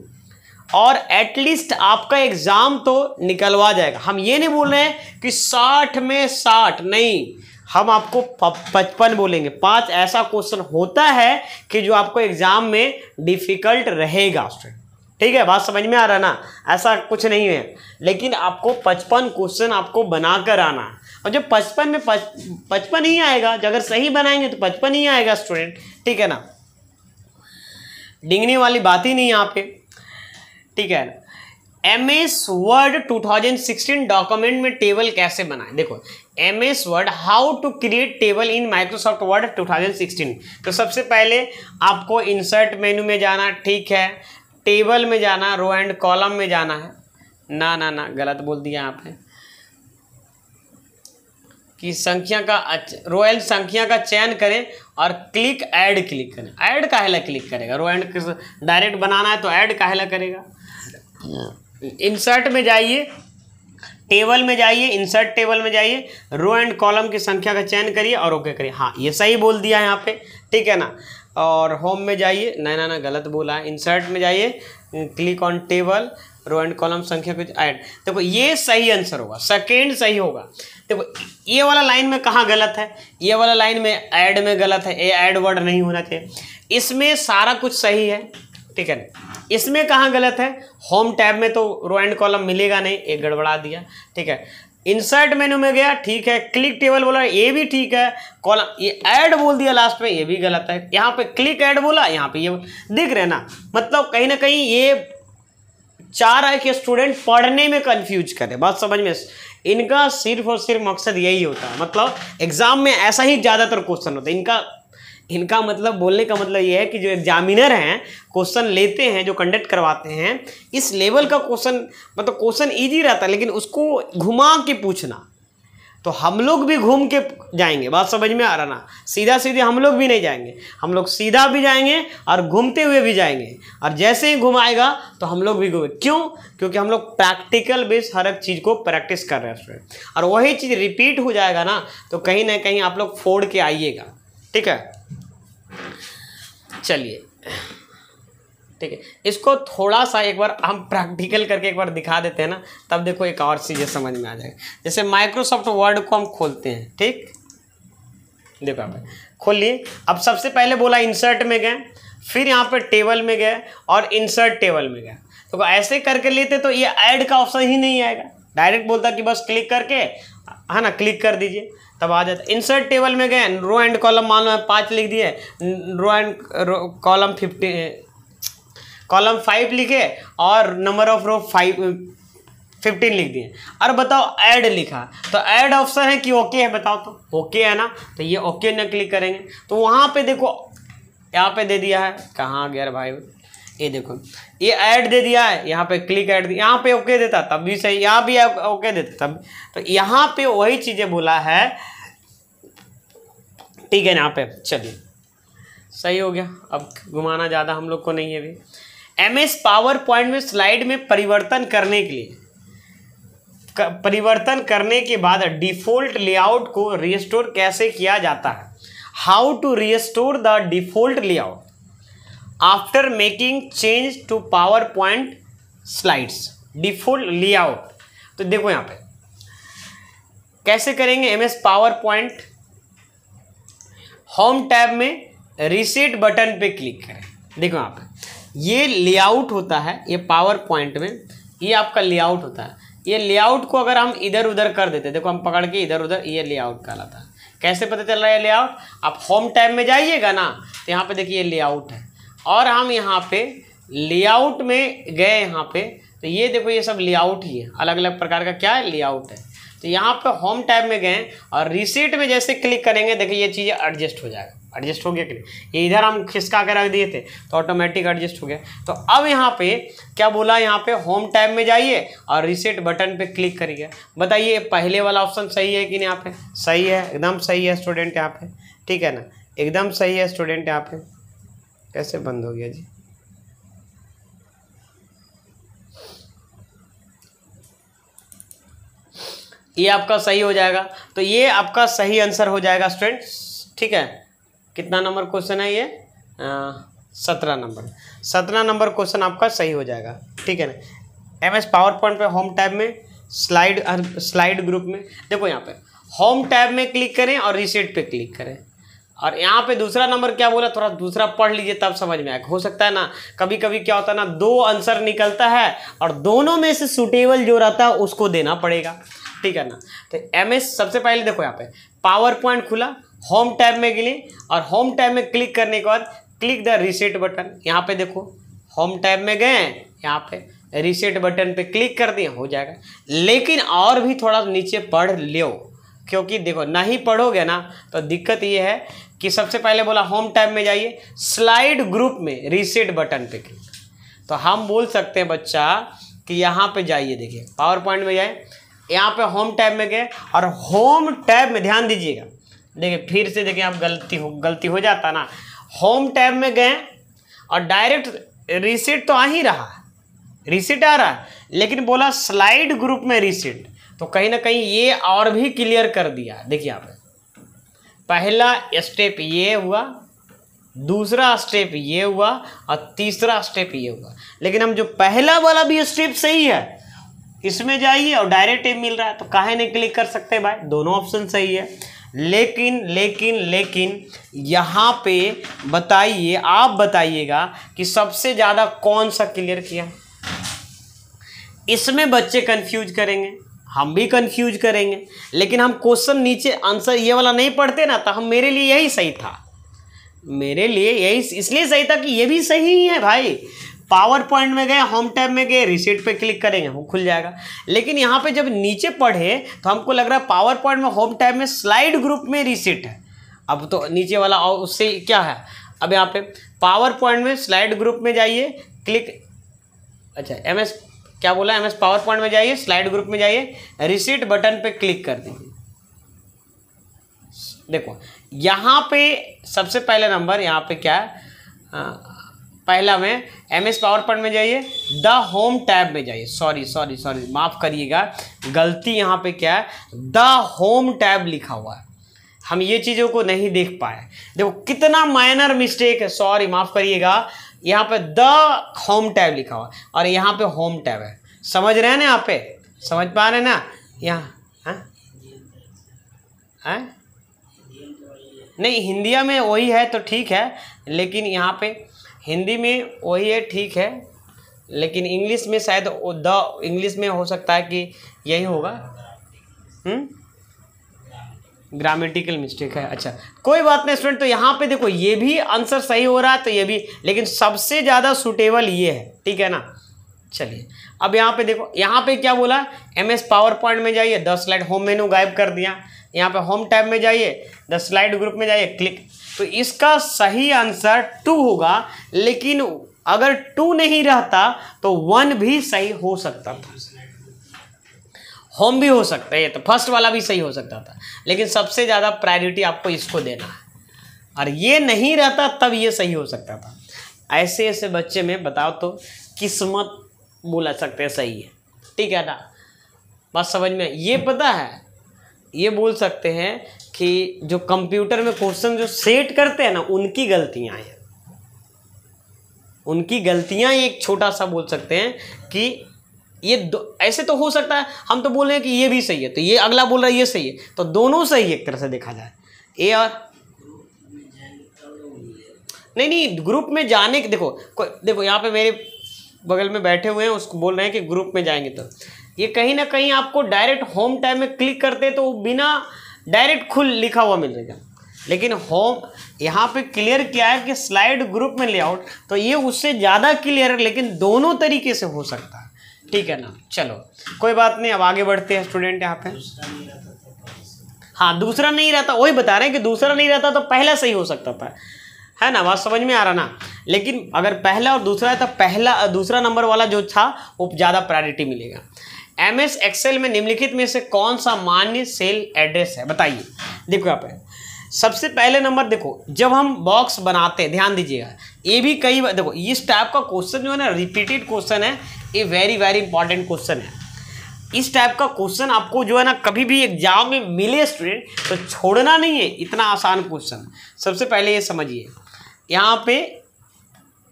और एटलीस्ट आपका एग्ज़ाम तो निकलवा जाएगा। हम ये नहीं बोल रहे हैं कि 60 में 60 नहीं, हम आपको 55 बोलेंगे। 5 ऐसा क्वेश्चन होता है कि जो आपको एग्जाम में डिफिकल्ट रहेगा स्टूडेंट, ठीक है। बात समझ में आ रहा ना, ऐसा कुछ नहीं है। लेकिन आपको 55 क्वेश्चन आपको बनाकर आना है, और जब 55 में 55 ही आएगा, अगर सही बनाएंगे तो 55 ही आएगा स्टूडेंट, ठीक है ना। डिंगने वाली बात ही नहीं यहाँ पे, ठीक है। MS वर्ड 2016 डॉक्यूमेंट में टेबल कैसे बनाएं। देखो MS word how to create table in Microsoft word 2016। तो सबसे पहले आपको इंसर्ट मेनू में जाना, ठीक है, टेबल में जाना, रो एंड कॉलम में जाना है। ना ना ना गलत बोल दिया यहाँ पे कि संख्या का रो एंड संख्या का चयन करें और क्लिक ऐड क्लिक करें। ऐड काहेला क्लिक करेगा, रो एंड डायरेक्ट बनाना है तो ऐड काहेला करेगा। इंसर्ट में जाइए, टेबल में जाइए, इंसर्ट टेबल में जाइए, रो एंड कॉलम की संख्या का चयन करिए और ओके करिए। हाँ ये सही बोल दिया है यहाँ पे, ठीक है ना। और होम में जाइए, ना ना ना गलत बोला है। इंसर्ट में जाइए, click on table, row and column संख्या को ऐड। देखो ये सही आंसर होगा, सेकेंड सही होगा। देखो ये वाला लाइन में कहाँ गलत है, ये वाला लाइन में ऐड में गलत है, ये ऐड वर्ड नहीं होना चाहिए। इसमें सारा कुछ सही है, ठीक है ना। इसमें कहाँ गलत है, होम टैब में तो रो एंड कॉलम मिलेगा नहीं, एक गड़बड़ा दिया, ठीक है। इंसर्ट मेनू में गया, ठीक है। क्लिक टेबल बोला, ये भी ठीक है। कॉलम ये ऐड बोल दिया लास्ट में, ये भी गलत है। यहाँ पे क्लिक ऐड बोला, यहाँ पे ये दिख रहे ना। मतलब कहीं ना कहीं ये चाह रहा है कि स्टूडेंट पढ़ने में कंफ्यूज करे। बात समझ में, इनका सिर्फ और सिर्फ मकसद यही होता है। मतलब एग्जाम में ऐसा ही ज़्यादातर क्वेश्चन होता है इनका मतलब बोलने का मतलब ये है कि जो एग्जामिनर हैं, क्वेश्चन लेते हैं, जो कंडक्ट करवाते हैं, इस लेवल का क्वेश्चन मतलब क्वेश्चन इजी रहता है, लेकिन उसको घुमा के पूछना। तो हम लोग भी घूम के जाएंगे। बात समझ में आ रहा ना? सीधा सीधे हम लोग भी नहीं जाएंगे, हम लोग सीधा भी जाएंगे और घूमते हुए भी जाएंगे, और जैसे ही घुमाएगा तो हम लोग भी घूमें। क्यों? क्योंकि हम लोग प्रैक्टिकल बेस हर एक चीज़ को प्रैक्टिस कर रहे हैं स्टूडेंट, और वही चीज़ रिपीट हो जाएगा ना, तो कहीं ना कहीं आप लोग फोड़ के आइएगा। ठीक है, चलिए ठीक है, इसको थोड़ा सा एक बार हम प्रैक्टिकल करके एक बार दिखा देते हैं ना, तब देखो एक और चीज़ें समझ में आ जाएगी। जैसे माइक्रोसॉफ्ट वर्ड को हम खोलते हैं, ठीक, देखो आप खोल लिए। अब सबसे पहले बोला इंसर्ट में गए, फिर यहाँ पे टेबल में गए और इंसर्ट टेबल में गए। तो ऐसे करके लेते तो ये ऐड का ऑप्शन ही नहीं आएगा, डायरेक्ट बोलता कि बस क्लिक करके, है ना, क्लिक कर दीजिए, तब आ जाता। इंसर्ट टेबल में गए, रो एंड कॉलम मान लो 5 लिख दिए, रो एंड कॉलम 5 लिखे और नंबर ऑफ रो 15 लिख दिए। और बताओ ऐड लिखा, तो ऐड ऑप्शन है कि ओके है? बताओ तो ओके है ना, तो ये ओके ना क्लिक करेंगे तो वहाँ पे देखो यहाँ पे दे दिया है, कहाँ गया भाई, ये देखो ये ऐड दे दिया है, यहाँ पे क्लिक ऐड, यहाँ पे ओके देता तब भी सही, यहाँ भी ओके देता तब। तो यहाँ पे वही चीज़ें बोला है, ठीक है ना? यहाँ पे चलिए सही हो गया। अब घुमाना ज़्यादा हम लोग को नहीं है अभी। MS पावर पॉइंट में स्लाइड में परिवर्तन करने के लिए, परिवर्तन करने के बाद डिफ़ॉल्ट लेआउट को रिस्टोर कैसे किया जाता है? How to restore the default layout after making change to power point slides default layout. तो देखो यहाँ पे कैसे करेंगे। MS power point home tab में रीसेट बटन पे क्लिक करें। देखो यहाँ पे ये लेआउट होता है, ये पावर पॉइंट में ये आपका लेआउट होता है। ये लेआउट को अगर हम इधर उधर कर देते, देखो हम पकड़ के इधर उधर, ये लेआउट कहलाता है। कैसे पता चल रहा है लेआउट? आप होम टैब में जाइएगा ना, तो यहाँ पे देखिए लेआउट है, और हम यहाँ पे लेआउट में गए यहाँ पे, तो ये देखो ये सब लेआउट ही है, अलग अलग प्रकार का क्या है, लेआउट है। तो यहाँ पे होम टैब में गए और रीसेट में जैसे क्लिक करेंगे, देखिए ये चीज़ें एडजस्ट हो जाएगा। एडजस्ट हो गया क्लिक, ये इधर हम खिसका के रख दिए थे तो ऑटोमेटिक एडजस्ट हो गया। तो अब यहाँ पे क्या बोला, यहाँ पे होम टैब में जाइए और रीसेट बटन पे क्लिक करिए। बताइए पहले वाला ऑप्शन सही है कि नहीं? यहाँ पे सही है, एकदम सही है स्टूडेंट यहाँ पे, ठीक है ना, एकदम सही है स्टूडेंट यहाँ पे। कैसे बंद हो गया जी? ये आपका सही हो जाएगा, तो ये आपका सही आंसर हो जाएगा स्टूडेंट्स। ठीक है, कितना नंबर क्वेश्चन है ये? 17 नंबर क्वेश्चन आपका सही हो जाएगा। ठीक है ना। MS पावर पॉइंट पे होम टैब में स्लाइड ग्रुप में देखो, यहाँ पे होम टैब में क्लिक करें और रीसेट पे क्लिक करें। और यहाँ पे दूसरा नंबर क्या बोला, थोड़ा दूसरा पढ़ लीजिए तब समझ में आएगा। हो सकता है ना कभी कभी क्या होता है ना, 2 आंसर निकलता है और दोनों में से सूटेबल जो रहता है उसको देना पड़ेगा। ठीक है ना। तो MS सबसे पहले देखो यहाँ पे पावर पॉइंट खुला, होम टैब में गए और होम टैब में क्लिक करने के बाद क्लिक द रीसेट बटन। यहाँ पे देखो होम टैब में गए, यहाँ पे रीसेट बटन पे क्लिक कर दिए, हो जाएगा। लेकिन और भी थोड़ा नीचे पढ़ लो, क्योंकि देखो नहीं पढ़ोगे ना तो दिक्कत ये है कि सबसे पहले बोला होम टैब में जाइए, स्लाइड ग्रुप में रीसेट बटन पे क्लिक। तो हम बोल सकते हैं बच्चा कि यहाँ पे जाइए, देखिए पावर पॉइंट में जाए, यहाँ पे होम टैब में गए और होम टैब में ध्यान दीजिएगा, देखिए फिर से देखिए आप गलती हो जाता ना। होम टैब में गए और डायरेक्ट रीसेट तो आ ही रहा है, रीसेट आ रहा है, लेकिन बोला स्लाइड ग्रुप में रीसेट, तो कहीं ना कहीं ये और भी क्लियर कर दिया। देखिए यहाँ पे पहला स्टेप ये हुआ, दूसरा स्टेप ये हुआ और तीसरा स्टेप ये हुआ। लेकिन हम जो पहला वाला भी स्टेप सही है, इसमें जाइए और डायरेक्ट मिल रहा है, तो काहे नहीं क्लिक कर सकते भाई? दोनों ऑप्शन सही है। लेकिन यहाँ पे बताइए, आप बताइएगा कि सबसे ज़्यादा कौन सा क्लियर किया? इसमें बच्चे कंफ्यूज करेंगे, हम भी कंफ्यूज करेंगे, लेकिन हम क्वेश्चन नीचे आंसर ये वाला नहीं पढ़ते ना, तो हम मेरे लिए यही सही था, मेरे लिए यही इसलिए सही था कि ये भी सही ही है भाई। पावर पॉइंट में गए, होम टैब में गए, रीसेट पे क्लिक करेंगे, वो खुल जाएगा। लेकिन यहाँ पे जब नीचे पढ़े तो हमको लग रहा है पावर पॉइंट में, होम टैब में, स्लाइड ग्रुप में रीसेट है। अब तो नीचे वाला और उससे क्या है, अब यहाँ पे पावर पॉइंट में स्लाइड ग्रुप में जाइए, क्लिक, अच्छा MS क्या बोला, MS पावर पॉइंट में जाइए, स्लाइड ग्रुप में जाइए, रीसेट बटन पे क्लिक कर दीजिए। देखो यहाँ पे सबसे पहला नंबर यहाँ पे क्या है, पहला में MS पावर पॉइंट में जाइए, द होम टैब में जाइए, सॉरी माफ़ करिएगा, गलती यहाँ पे क्या है, द होम टैब लिखा हुआ है, हम ये चीज़ों को नहीं देख पाए। देखो कितना माइनर मिस्टेक है, सॉरी माफ़ करिएगा, यहाँ पे द होम टैब लिखा हुआ है और यहाँ पे होम टैब है। समझ रहे हैं ना, यहाँ पे समझ पा रहे हैं ना, यहाँ है नहीं, हिंदिया में वही है तो ठीक है, लेकिन यहाँ पे हिंदी में वही है ठीक है, लेकिन इंग्लिश में शायद द इंग्लिश में हो सकता है कि यही होगा, ग्रामेटिकल मिस्टेक है। अच्छा कोई बात नहीं स्टूडेंट, तो यहाँ पे देखो ये भी आंसर सही हो रहा है तो ये भी, लेकिन सबसे ज़्यादा सूटेबल ये है, ठीक है ना। चलिए अब यहाँ पे देखो, यहाँ पे क्या बोला, MS पावर पॉइंट में जाइए, 10 स्लाइड, होम मेनू गायब कर दिया, यहाँ पे होम टैब में जाइए, 10 स्लाइड ग्रुप में जाइए, क्लिक, तो इसका सही आंसर 2 होगा, लेकिन अगर 2 नहीं रहता तो 1 भी सही हो सकता था, होम भी हो सकता है, ये तो फर्स्ट वाला भी सही हो सकता था, लेकिन सबसे ज़्यादा प्रायोरिटी आपको इसको देना है, और ये नहीं रहता तब ये सही हो सकता था। ऐसे ऐसे बच्चे में बताओ तो किस्मत बोला सकते हैं सही है, ठीक है ना, बात समझ में। ये पता है, ये बोल सकते हैं कि जो कंप्यूटर में क्वेश्चन जो सेट करते हैं ना, उनकी गलतियां हैं, उनकी गलतियां, एक छोटा सा बोल सकते हैं कि ये ऐसे तो हो सकता है, हम तो बोल रहे हैं कि ये भी सही है, तो ये अगला बोल रहा है ये सही है, तो दोनों सही है एक तरह से देखा जाए। ए और नहीं ग्रुप में जाने के, देखो यहाँ पे मेरे बगल में बैठे हुए हैं, उसको बोल रहे हैं कि ग्रुप में जाएंगे, तो ये कहीं ना कहीं आपको डायरेक्ट होम टैब में क्लिक करते तो बिना डायरेक्ट खुल लिखा हुआ मिलेगा, लेकिन होम यहाँ पे क्लियर किया है कि स्लाइड ग्रुप में लेआउट, तो ये उससे ज़्यादा क्लियर है, लेकिन दोनों तरीके से हो सकता है, ठीक है ना। चलो कोई बात नहीं, अब आगे बढ़ते हैं स्टूडेंट। यहाँ पे हाँ दूसरा नहीं रहता, वही बता रहे हैं कि दूसरा नहीं रहता तो पहला सही हो सकता था, है ना, बात समझ में आ रहा ना। लेकिन अगर पहला और दूसरा है तो दूसरा नंबर वाला जो था वो ज़्यादा प्रायोरिटी मिलेगा। MS एक्सेल में निम्नलिखित में से कौन सा मान्य सेल एड्रेस है, बताइए। देखो यहाँ पे सबसे पहले नंबर, देखो जब हम बॉक्स बनाते हैं, ध्यान दीजिएगा, ये भी कई बार देखो इस टाइप का क्वेश्चन जो है ना, रिपीटेड क्वेश्चन है, ये वेरी वेरी इंपॉर्टेंट क्वेश्चन है। इस टाइप का क्वेश्चन आपको जो है ना कभी भी एग्जाम में मिले स्टूडेंट तो छोड़ना नहीं है, इतना आसान क्वेश्चन। सबसे पहले ये समझिए, यहाँ पे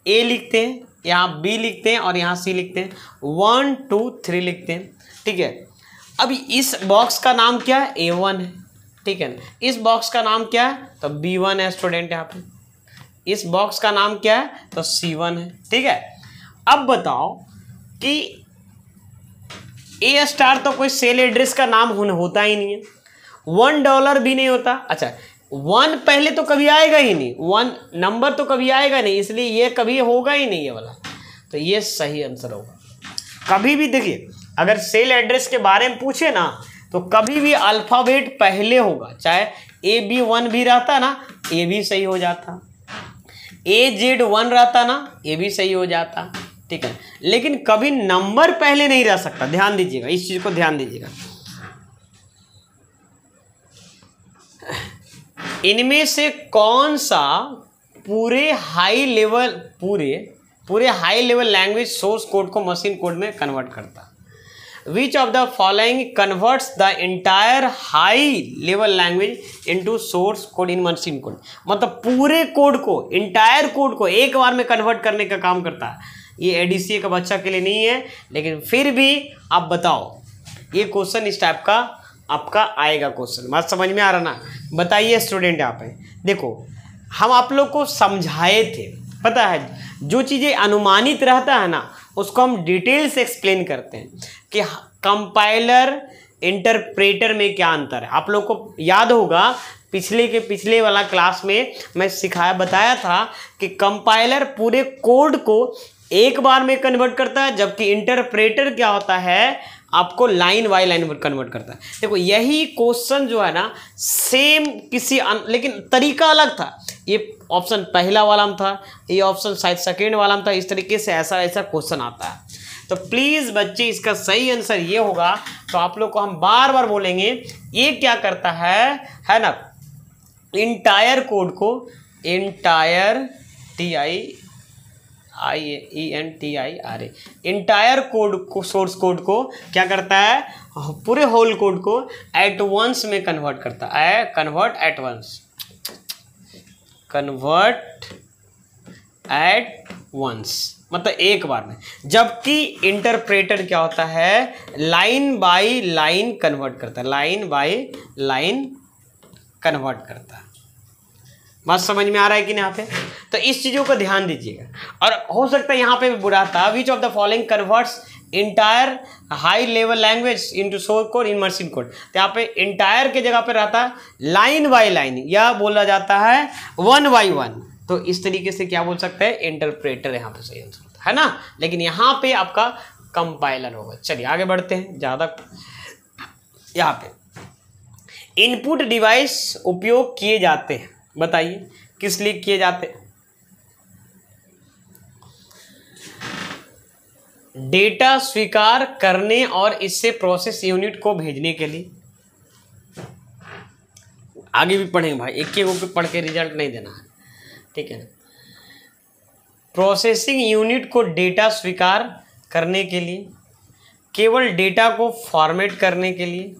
A लिखते हैं, यहाँ B लिखते हैं और यहाँ C लिखते हैं, 1 2 3 लिखते हैं, ठीक है। अभी इस बॉक्स का नाम क्या है, A1 है, ठीक है ना। इस बॉक्स का नाम क्या है, तो B1 है स्टूडेंट। यहाँ पे इस बॉक्स का नाम क्या है, तो C1 है, ठीक है। अब बताओ कि A* तो कोई सेल एड्रेस का नाम होता ही नहीं है, $1 भी नहीं होता। अच्छा 1 पहले तो कभी आएगा ही नहीं, 1 नंबर तो कभी आएगा नहीं, इसलिए ये कभी होगा ही नहीं ये वाला, तो ये सही आंसर होगा। कभी भी देखिए अगर सेल एड्रेस के बारे में पूछे ना तो कभी भी अल्फ़ाबेट पहले होगा, चाहे AB1 भी रहता ना, ये भी सही हो जाता, AZ1 रहता ना, ये भी सही हो जाता, ठीक है। लेकिन कभी नंबर पहले नहीं रह सकता, ध्यान दीजिएगा, इस चीज को ध्यान दीजिएगा। इनमें से कौन सा पूरे high level language source code को मशीन कोड में कन्वर्ट करता? Which of the following converts the entire high level language into source code in machine code? मतलब पूरे कोड को, इंटायर कोड को एक बार में कन्वर्ट करने का काम करता है। ये ADCA का बच्चा के लिए नहीं है, लेकिन फिर भी आप बताओ, ये क्वेश्चन इस टाइप का आपका आएगा क्वेश्चन। बात समझ में आ रहा ना? बताइए स्टूडेंट। यहाँ पे देखो हम आप लोग को समझाए थे, पता है जो चीज़ें अनुमानित रहता है ना उसको हम डिटेल से एक्सप्लेन करते हैं कि कंपाइलर इंटरप्रेटर में क्या अंतर है। आप लोग को याद होगा पिछले वाला क्लास में मैं बताया था कि कंपाइलर पूरे कोड को एक बार में कन्वर्ट करता है, जबकि इंटरप्रेटर क्या होता है, आपको लाइन बाय लाइन कन्वर्ट करता है। देखो यही क्वेश्चन जो है ना सेम लेकिन तरीका अलग था। ये ऑप्शन पहला वाला में था, ये ऑप्शन शायद सेकेंड वाला में था। इस तरीके से ऐसा क्वेश्चन आता है। तो प्लीज़ बच्चे इसका सही आंसर ये होगा। तो आप लोग को हम बार बार बोलेंगे ये क्या करता है ना, इंटायर कोड को, इंटायर TIENTIRA, इंटायर कोड को, सोर्स कोड को क्या करता है, पूरे होल कोड को एट वंस में कन्वर्ट करता है, कन्वर्ट एट वंस, मतलब एक बार में। जबकि इंटरप्रेटर क्या होता है, लाइन बाय लाइन कन्वर्ट करता है, लाइन बाय लाइन कन्वर्ट करता है। बात समझ में आ रहा है कि नहीं यहाँ पे? तो इस चीज़ों को ध्यान दीजिएगा। और हो सकता है यहाँ पे भी बुरा था, which of the following converts entire high level language into source code in machine code. तो यहाँ पे इंटायर के जगह पे रहता है लाइन बाय लाइन, या बोला जाता है वन बाय वन। तो इस तरीके से क्या बोल सकते हैं, इंटरप्रेटर यहाँ पे सही आंसर होता है ना। लेकिन यहाँ पे आपका कंपाइलर होगा। चलिए आगे बढ़ते हैं। ज़्यादा यहाँ पे इनपुट डिवाइस उपयोग किए जाते हैं, बताइए किस लिए किए जाते हैं? डेटा स्वीकार करने और इससे प्रोसेस यूनिट को भेजने के लिए। आगे भी पढ़ेंगे भाई, एक एक पे पढ़ के रिजल्ट नहीं देना है, ठीक है ना। प्रोसेसिंग यूनिट को डेटा स्वीकार करने के लिए, केवल डेटा को फॉर्मेट करने के लिए,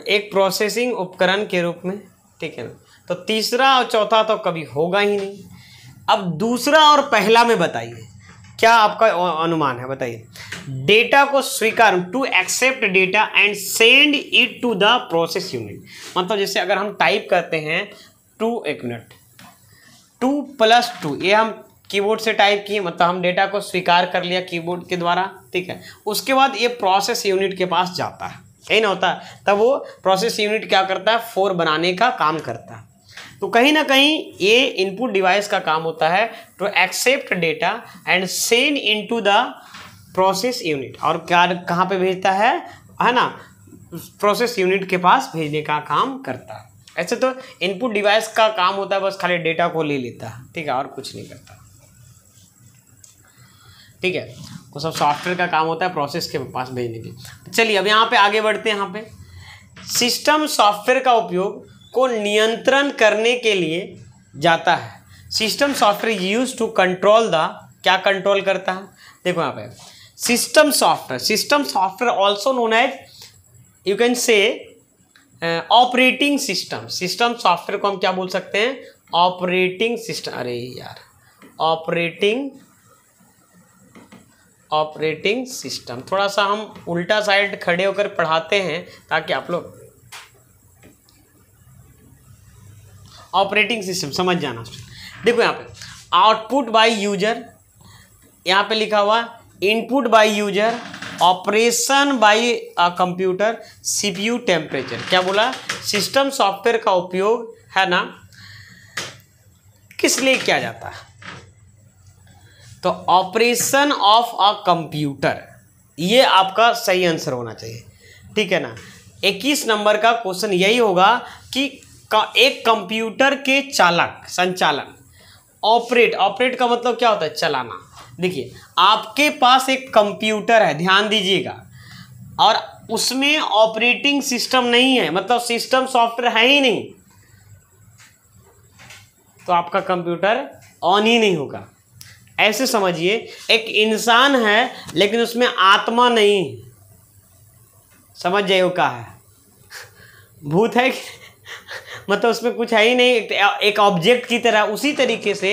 एक प्रोसेसिंग उपकरण के रूप में, ठीक है ना। तो तीसरा और चौथा तो कभी होगा ही नहीं। अब दूसरा और पहला में बताइए, क्या आपका अनुमान है, बताइए। डेटा को स्वीकार, to accept data and send it to the process unit. मतलब जैसे अगर हम टाइप करते हैं 2 + 2, ये हम कीबोर्ड से टाइप किए, मतलब हम डेटा को स्वीकार कर लिया कीबोर्ड के द्वारा, ठीक है। उसके बाद ये प्रोसेस यूनिट के पास जाता है, यही ना होता है। तब वो प्रोसेस यूनिट क्या करता है, 4 बनाने का काम करता है। तो कहीं ना कहीं ये इनपुट डिवाइस का काम होता है to accept data and send into the process unit. और क्या कहाँ पे भेजता है ना, प्रोसेस यूनिट के पास भेजने का काम करता है। ऐसे तो इनपुट डिवाइस का काम होता है बस खाली डेटा को ले लेता है, ठीक है, और कुछ नहीं करता, ठीक है। वो सब सॉफ्टवेयर का काम होता है प्रोसेस के पास भेजने की। चलिए अब यहाँ पे आगे बढ़ते हैं। यहाँ पे सिस्टम सॉफ्टवेयर का उपयोग को नियंत्रण करने के लिए जाता है। System software use to control the, क्या कंट्रोल करता है, देखो यहाँ पे system software also known as, you can say operating system. System software को हम क्या बोल सकते हैं, ऑपरेटिंग सिस्टम। अरे यार, ऑपरेटिंग सिस्टम। थोड़ा सा हम उल्टा साइड खड़े होकर पढ़ाते हैं ताकि आप लोग ऑपरेटिंग सिस्टम समझ जाना। देखो यहाँ पे आउटपुट बाय यूजर, यहाँ पे लिखा हुआ input by user, operation bye computer, CPU temperature. क्या बोला, सिस्टम सॉफ्टवेयर का उपयोग है ना किस लिए किया जाता है, तो ऑपरेशन ऑफ अ कंप्यूटर, ये आपका सही आंसर होना चाहिए, ठीक है ना। 21 नंबर का क्वेश्चन यही होगा कि एक कंप्यूटर के चालक, संचालन, ऑपरेट का मतलब क्या होता है, चलाना। देखिए आपके पास एक कंप्यूटर है, ध्यान दीजिएगा, और उसमें ऑपरेटिंग सिस्टम नहीं है, मतलब सिस्टम सॉफ्टवेयर है ही नहीं, तो आपका कंप्यूटर ऑन ही नहीं होगा। ऐसे समझिए एक इंसान है लेकिन उसमें आत्मा नहीं, समझ जाइए क्या है, भूत है मतलब उसमें कुछ है ही नहीं, एक ऑब्जेक्ट की तरह। उसी तरीके से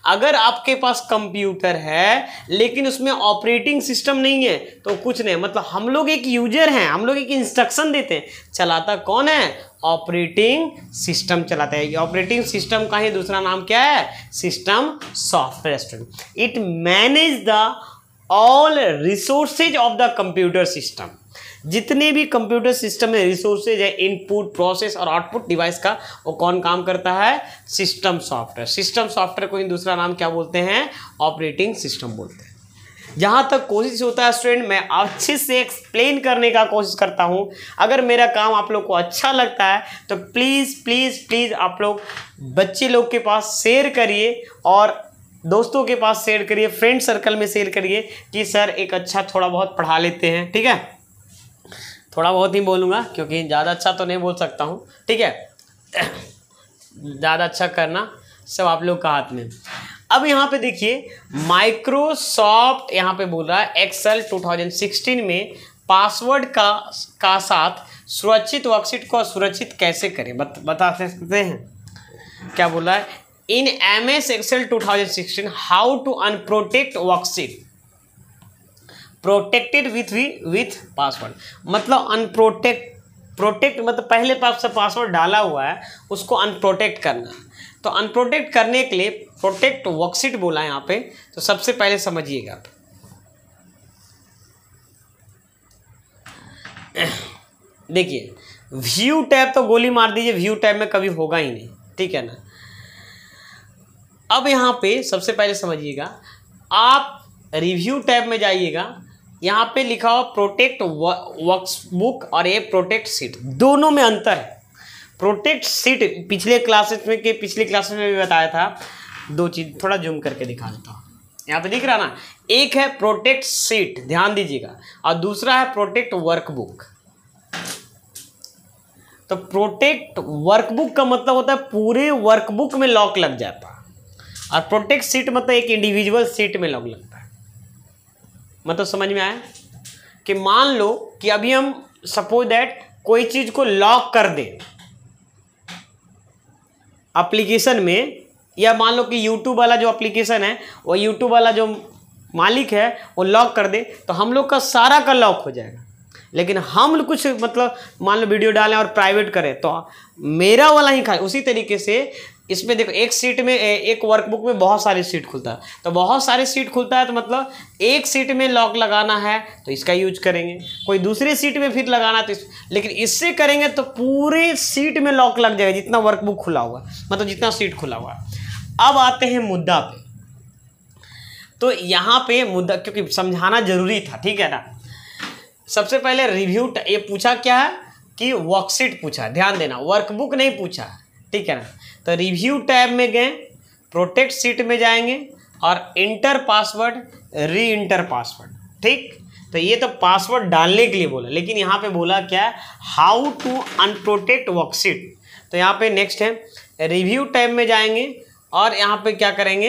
अगर आपके पास कंप्यूटर है लेकिन उसमें ऑपरेटिंग सिस्टम नहीं है तो कुछ नहीं, मतलब हम लोग एक यूजर हैं, हम लोग एक इंस्ट्रक्शन देते हैं, चलाता कौन है, ऑपरेटिंग सिस्टम चलाता है। ऑपरेटिंग सिस्टम का ही दूसरा नाम क्या है, system software student. It manage the all resources of the computer system. जितने भी कंप्यूटर सिस्टम में रिसोर्सेज है, इनपुट, प्रोसेस और आउटपुट डिवाइस का, वो कौन काम करता है, सिस्टम सॉफ्टवेयर। सिस्टम सॉफ्टवेयर को दूसरा नाम क्या बोलते हैं, ऑपरेटिंग सिस्टम बोलते हैं। जहाँ तक कोशिश होता है स्टूडेंट, मैं अच्छे से एक्सप्लेन करने का कोशिश करता हूँ। अगर मेरा काम आप लोग को अच्छा लगता है तो प्लीज़ प्लीज़ प्लीज़ आप लोग बच्चे लोग के पास शेयर करिए और दोस्तों के पास शेयर करिए, फ्रेंड सर्कल में शेयर करिए कि सर एक अच्छा थोड़ा बहुत पढ़ा लेते हैं, ठीक है। थोड़ा बहुत ही बोलूँगा क्योंकि ज़्यादा अच्छा तो नहीं बोल सकता हूँ, ठीक है। ज़्यादा अच्छा करना सब आप लोग का हाथ में। अब यहाँ पे देखिए माइक्रोसॉफ्ट यहाँ पे बोल रहा है एक्सेल 2016 में पासवर्ड का साथ सुरक्षित वर्कशीट को सुरक्षित कैसे करें बता सकते हैं। क्या बोला है, in MS Excel 2016 how to unprotect worksheet protected with password. मतलब प्रोटेक्ट मतलब पहले से पासवर्ड डाला हुआ है उसको अनप्रोटेक्ट करना। तो अनप्रोटेक्ट करने के लिए प्रोटेक्ट वर्कशीट बोला है यहाँ पे। तो सबसे पहले समझिएगा, देखिए व्यू टैब तो गोली मार दीजिए, व्यू टैब में कभी होगा ही नहीं, ठीक है ना। अब यहाँ पे सबसे पहले समझिएगा, आप रिव्यू टैब में जाइएगा, यहाँ पे लिखा हो प्रोटेक्ट वर्कबुक और ये प्रोटेक्ट सीट, दोनों में अंतर है। प्रोटेक्ट सीट पिछले क्लासेस में भी बताया था। दो चीज़ थोड़ा जूम करके दिखा देता हूँ, यहाँ पे दिख रहा ना, एक है प्रोटेक्ट सीट, ध्यान दीजिएगा, और दूसरा है प्रोटेक्ट वर्कबुक। तो प्रोटेक्ट वर्कबुक का मतलब होता है पूरे वर्कबुक में लॉक लग जाता है, और प्रोटेक्ट सीट मतलब एक इंडिविजुअल सीट में लॉक लगता है। मतलब समझ में आया कि मान लो कि अभी हम सपोज दैट कोई चीज़ को लॉक कर दे एप्लीकेशन में, या मान लो कि यूट्यूब वाला जो एप्लीकेशन है वो यूट्यूब वाला जो मालिक है वो लॉक कर दे, तो हम लोग का सारा का लॉक हो जाएगा। लेकिन हम कुछ मतलब मान लो वीडियो डालें और प्राइवेट करें तो मेरा वाला ही खाली। उसी तरीके से इसमें देखो एक सीट में एक वर्कबुक में बहुत सारी सीट खुलता है, तो बहुत सारी सीट खुलता है तो मतलब एक सीट में लॉक लगाना है तो इसका यूज करेंगे, कोई दूसरी सीट में फिर लगाना है तो लेकिन इससे करेंगे तो पूरे सीट में लॉक लग जाएगा जितना वर्कबुक खुला हुआ, मतलब जितना सीट खुला हुआ। अब आते हैं मुद्दा पे। तो यहाँ पे मुद्दा क्योंकि समझाना जरूरी था, ठीक है ना। सबसे पहले रिव्यू ये पूछा क्या है कि वर्कशीट पूछा, ध्यान देना, वर्कबुक नहीं पूछा, ठीक है ना। तो रिव्यू टैब में गए, प्रोटेक्ट सीट में जाएंगे और इंटर पासवर्ड री इंटर पासवर्ड, ठीक। तो ये तो पासवर्ड डालने के लिए बोला, लेकिन यहाँ पे बोला क्या है, हाउ टू अनप्रोटेक्ट वर्कशीट। तो यहाँ पे नेक्स्ट है रिव्यू टैब में जाएंगे और यहाँ पे क्या करेंगे,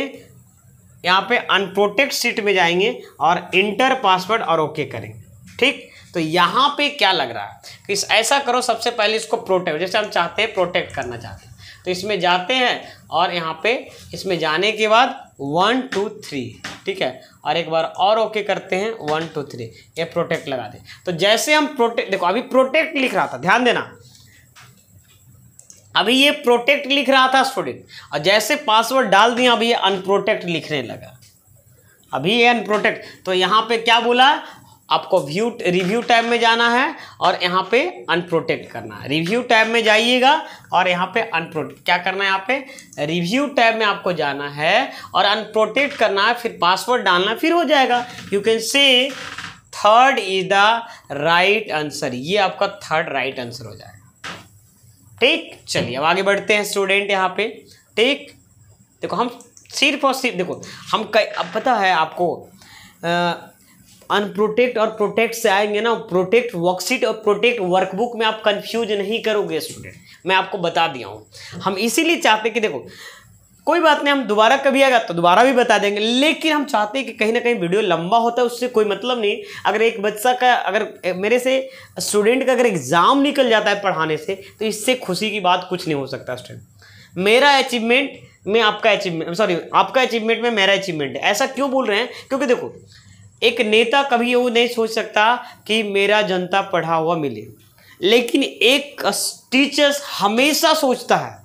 यहाँ पे अनप्रोटेक्ट सीट में जाएंगे और इंटर पासवर्ड और ओके करेंगे, ठीक। तो यहाँ पे क्या लग रहा है कि ऐसा करो, सबसे पहले इसको प्रोटेक्ट, जैसे हम चाहते हैं प्रोटेक्ट करना चाहते हैं तो इसमें जाते हैं और यहाँ पे इसमें जाने के बाद 1 2 3, ठीक है, और एक बार और ओके करते हैं 1 2 3, ये प्रोटेक्ट लगा दे। तो जैसे हम प्रोटेक्ट, देखो अभी प्रोटेक्ट लिख रहा था, ध्यान देना, अभी ये प्रोटेक्ट लिख रहा था स्टूडेंट, और जैसे पासवर्ड डाल दिया अभी ये अनप्रोटेक्ट लिखने लगा, अभी ये अनप्रोटेक्ट। तो यहाँ पे क्या बोला, आपको रिव्यू टैब में जाना है और यहाँ पे अनप्रोटेक्ट करना है। रिव्यू टैब में जाइएगा और यहाँ पे अनप्रोटेक्ट क्या करना है, यहाँ पे रिव्यू टैब में आपको जाना है और अनप्रोटेक्ट करना है, फिर पासवर्ड डालना, फिर हो जाएगा। यू कैन से third is the right answer, ये आपका थर्ड राइट आंसर हो जाएगा, ठीक। चलिए अब आगे बढ़ते हैं स्टूडेंट यहाँ पे, ठीक। देखो हम सिर्फ और सिर्फ देखो हम अब पता है आपको अनप्रोटेक्ट और प्रोटेक्ट से आएंगे ना, प्रोटेक्ट वर्कशीट और प्रोटेक्ट वर्कबुक में आप कंफ्यूज नहीं करोगे स्टूडेंट, मैं आपको बता दिया हूँ। हम इसीलिए चाहते कि देखो कोई बात नहीं, हम दोबारा कभी आएगा तो दोबारा भी बता देंगे, लेकिन हम चाहते हैं कि कहीं ना कहीं वीडियो लंबा होता है उससे कोई मतलब नहीं। अगर एक बच्चा का, अगर मेरे से स्टूडेंट का अगर एग्जाम निकल जाता है पढ़ाने से तो इससे खुशी की बात कुछ नहीं हो सकता स्टूडेंट। मेरा अचीवमेंट में आपका अचीवमेंट, सॉरी आपका अचीवमेंट में मेरा अचीवमेंट है। ऐसा क्यों बोल रहे हैं, क्योंकि देखो एक नेता कभी वो नहीं सोच सकता कि मेरा जनता पढ़ा हुआ मिले, लेकिन एक टीचर्स हमेशा सोचता है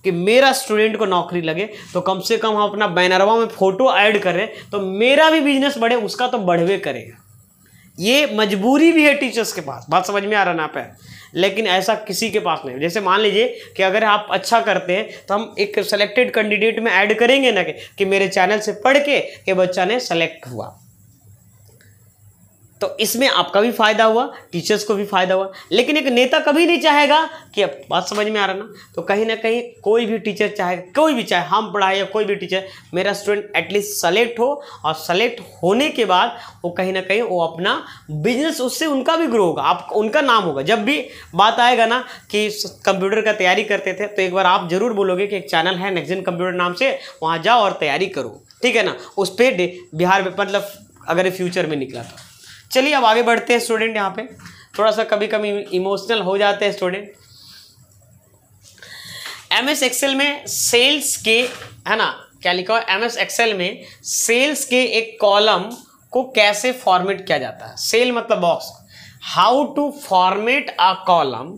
कि मेरा स्टूडेंट को नौकरी लगे, तो कम से कम हम अपना बैनरवा में फोटो ऐड करें तो मेरा भी बिजनेस बढ़े, उसका तो बढ़वे करेगा। ये मजबूरी भी है टीचर्स के पास, बात समझ में आ रहा ना पे, लेकिन ऐसा किसी के पास नहीं। जैसे मान लीजिए कि अगर आप अच्छा करते हैं तो हम एक सेलेक्टेड कैंडिडेट में ऐड करेंगे ना कि मेरे चैनल से पढ़ के ये बच्चा ने सेलेक्ट हुआ। तो इसमें आपका भी फायदा हुआ, टीचर्स को भी फायदा हुआ। लेकिन एक नेता कभी नहीं चाहेगा कि, अब बात समझ में आ रहा ना, तो कहीं ना कहीं कोई भी टीचर चाहेगा, कोई भी चाहे हम पढ़ाए या कोई भी टीचर, मेरा स्टूडेंट एटलीस्ट सेलेक्ट हो, और सेलेक्ट होने के बाद वो कहीं ना कहीं वो अपना बिजनेस, उससे उनका भी ग्रो होगा, आप उनका नाम होगा। जब भी बात आएगा ना कि कंप्यूटर का तैयारी करते थे, तो एक बार आप जरूर बोलोगे कि एक चैनल है नेक्स्ट कंप्यूटर नाम से, वहाँ जाओ और तैयारी करो, ठीक है ना। उस पर बिहार में मतलब अगर फ्यूचर में निकला तो। चलिए अब आगे बढ़ते हैं स्टूडेंट। यहाँ पे थोड़ा सा कभी कभी इमोशनल हो जाते हैं स्टूडेंट। एमएस एक्सेल में सेल्स के, है ना, क्या लिखा है एमएस एक्सेल में, सेल्स के एक कॉलम को कैसे फॉर्मेट किया जाता है। सेल मतलब box, how to format a column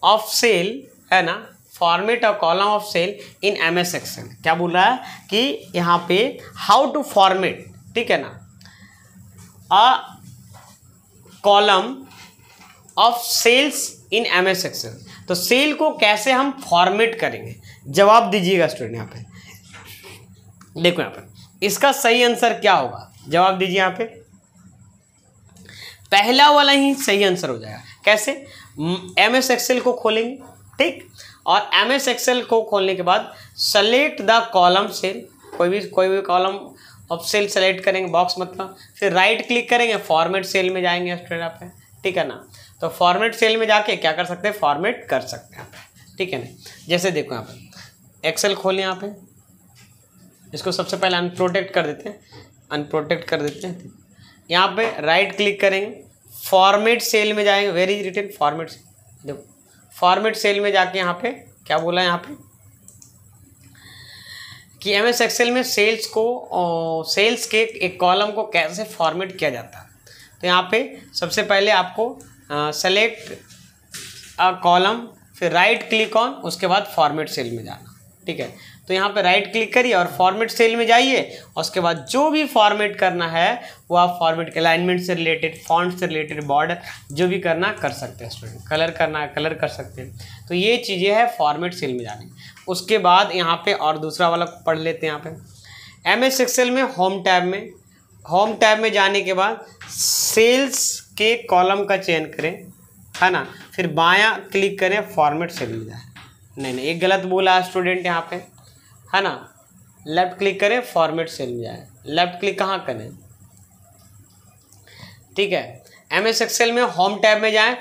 of cell, है ना, format a column of cell in MS excel. क्या बोल रहा है कि यहाँ पे हाउ टू फॉर्मेट, ठीक है ना, a column of cells in MS excel. तो सेल को कैसे हम फॉर्मेट करेंगे, जवाब दीजिएगा स्टूडेंट। यहाँ पे देखो, यहाँ पे इसका सही आंसर क्या होगा, जवाब दीजिए। यहाँ पे पहला वाला ही सही आंसर हो जाएगा। कैसे, एमएस एक्सेल को खोलेंगे, ठीक, और एमएस एक्सेल को खोलने के बाद सेलेक्ट द कॉलम सेल, कोई भी कॉलम ऑफ सेल सेलेक्ट करेंगे, बॉक्स मतलब, फिर राइट क्लिक करेंगे, फॉर्मेट सेल में जाएंगे स्टूडेंट यहाँ पे, ठीक है ना। तो फॉर्मेट सेल में जाके क्या कर सकते हैं, फॉर्मेट कर सकते हैं, ठीक है ना। जैसे देखो यहाँ पे एक्सेल खोलें, यहाँ पे इसको सबसे पहले अनप्रोटेक्ट कर देते हैं, अनप्रोटेक्ट कर देते हैं। यहाँ पे राइट क्लिक करेंगे, फॉर्मेट सेल में जाएंगे, where is written format cell, देखो फॉर्मेट सेल में जाके यहाँ पे क्या बोला है, यहाँ पे कि एमएस एक्सेल में सेल्स को, सेल्स के एक कॉलम को कैसे फॉर्मेट किया जाता है। तो यहाँ पे सबसे पहले आपको सेलेक्ट अ कॉलम, फिर राइट क्लिक ऑन, उसके बाद फॉर्मेट सेल में जाना, ठीक है। तो यहाँ पे राइट क्लिक करिए और फॉर्मेट सेल में जाइए, और उसके बाद जो भी फॉर्मेट करना है वो आप फॉर्मेट के अलाइनमेंट से रिलेटेड, फॉन्ट से रिलेटेड, बॉर्डर जो भी करना कर सकते हैं स्टूडेंट, कलर करना है कलर कर सकते हैं। तो ये चीज़ें हैं फॉर्मेट सेल में जाने। उसके बाद यहाँ पे और दूसरा वाला पढ़ लेते हैं। यहाँ पे एमएस एक्सेल में होम टैब में जाने के बाद सेल्स के कॉलम का चयन करें, है ना, फिर बायां क्लिक करें, फॉर्मेट सेल में जाए। नहीं एक गलत बोला स्टूडेंट यहाँ पे, है ना, लेफ्ट क्लिक करें, फॉर्मेट सेल में जाए। लेफ्ट क्लिक कहाँ करें, ठीक है। एमएस एक्सेल में होम टैब में जाएं,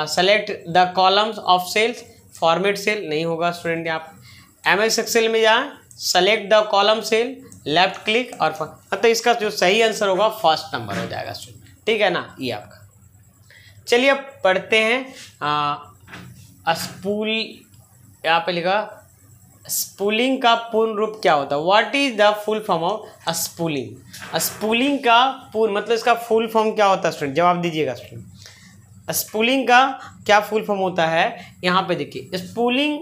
select the columns of cells, format cell नहीं होगा स्टूडेंट। यहाँ पे एमएस एक्सेल में जाएं, select the column cell, left click, और मतलब इसका जो सही आंसर होगा फर्स्ट नंबर हो जाएगा स्टूडेंट, ठीक है ना, ये आपका। चलिए अब पढ़ते हैं स्पूल। यहाँ पे लिखा स्पूलिंग का पूर्ण रूप क्या होता है, what is the full form of spooling. Spooling का पूर्ण मतलब इसका फुल फॉर्म क्या होता है स्टूडेंट, जवाब दीजिएगा स्टूडेंट। स्पूलिंग का क्या फुल फॉर्म होता है, यहाँ पे देखिए स्पूलिंग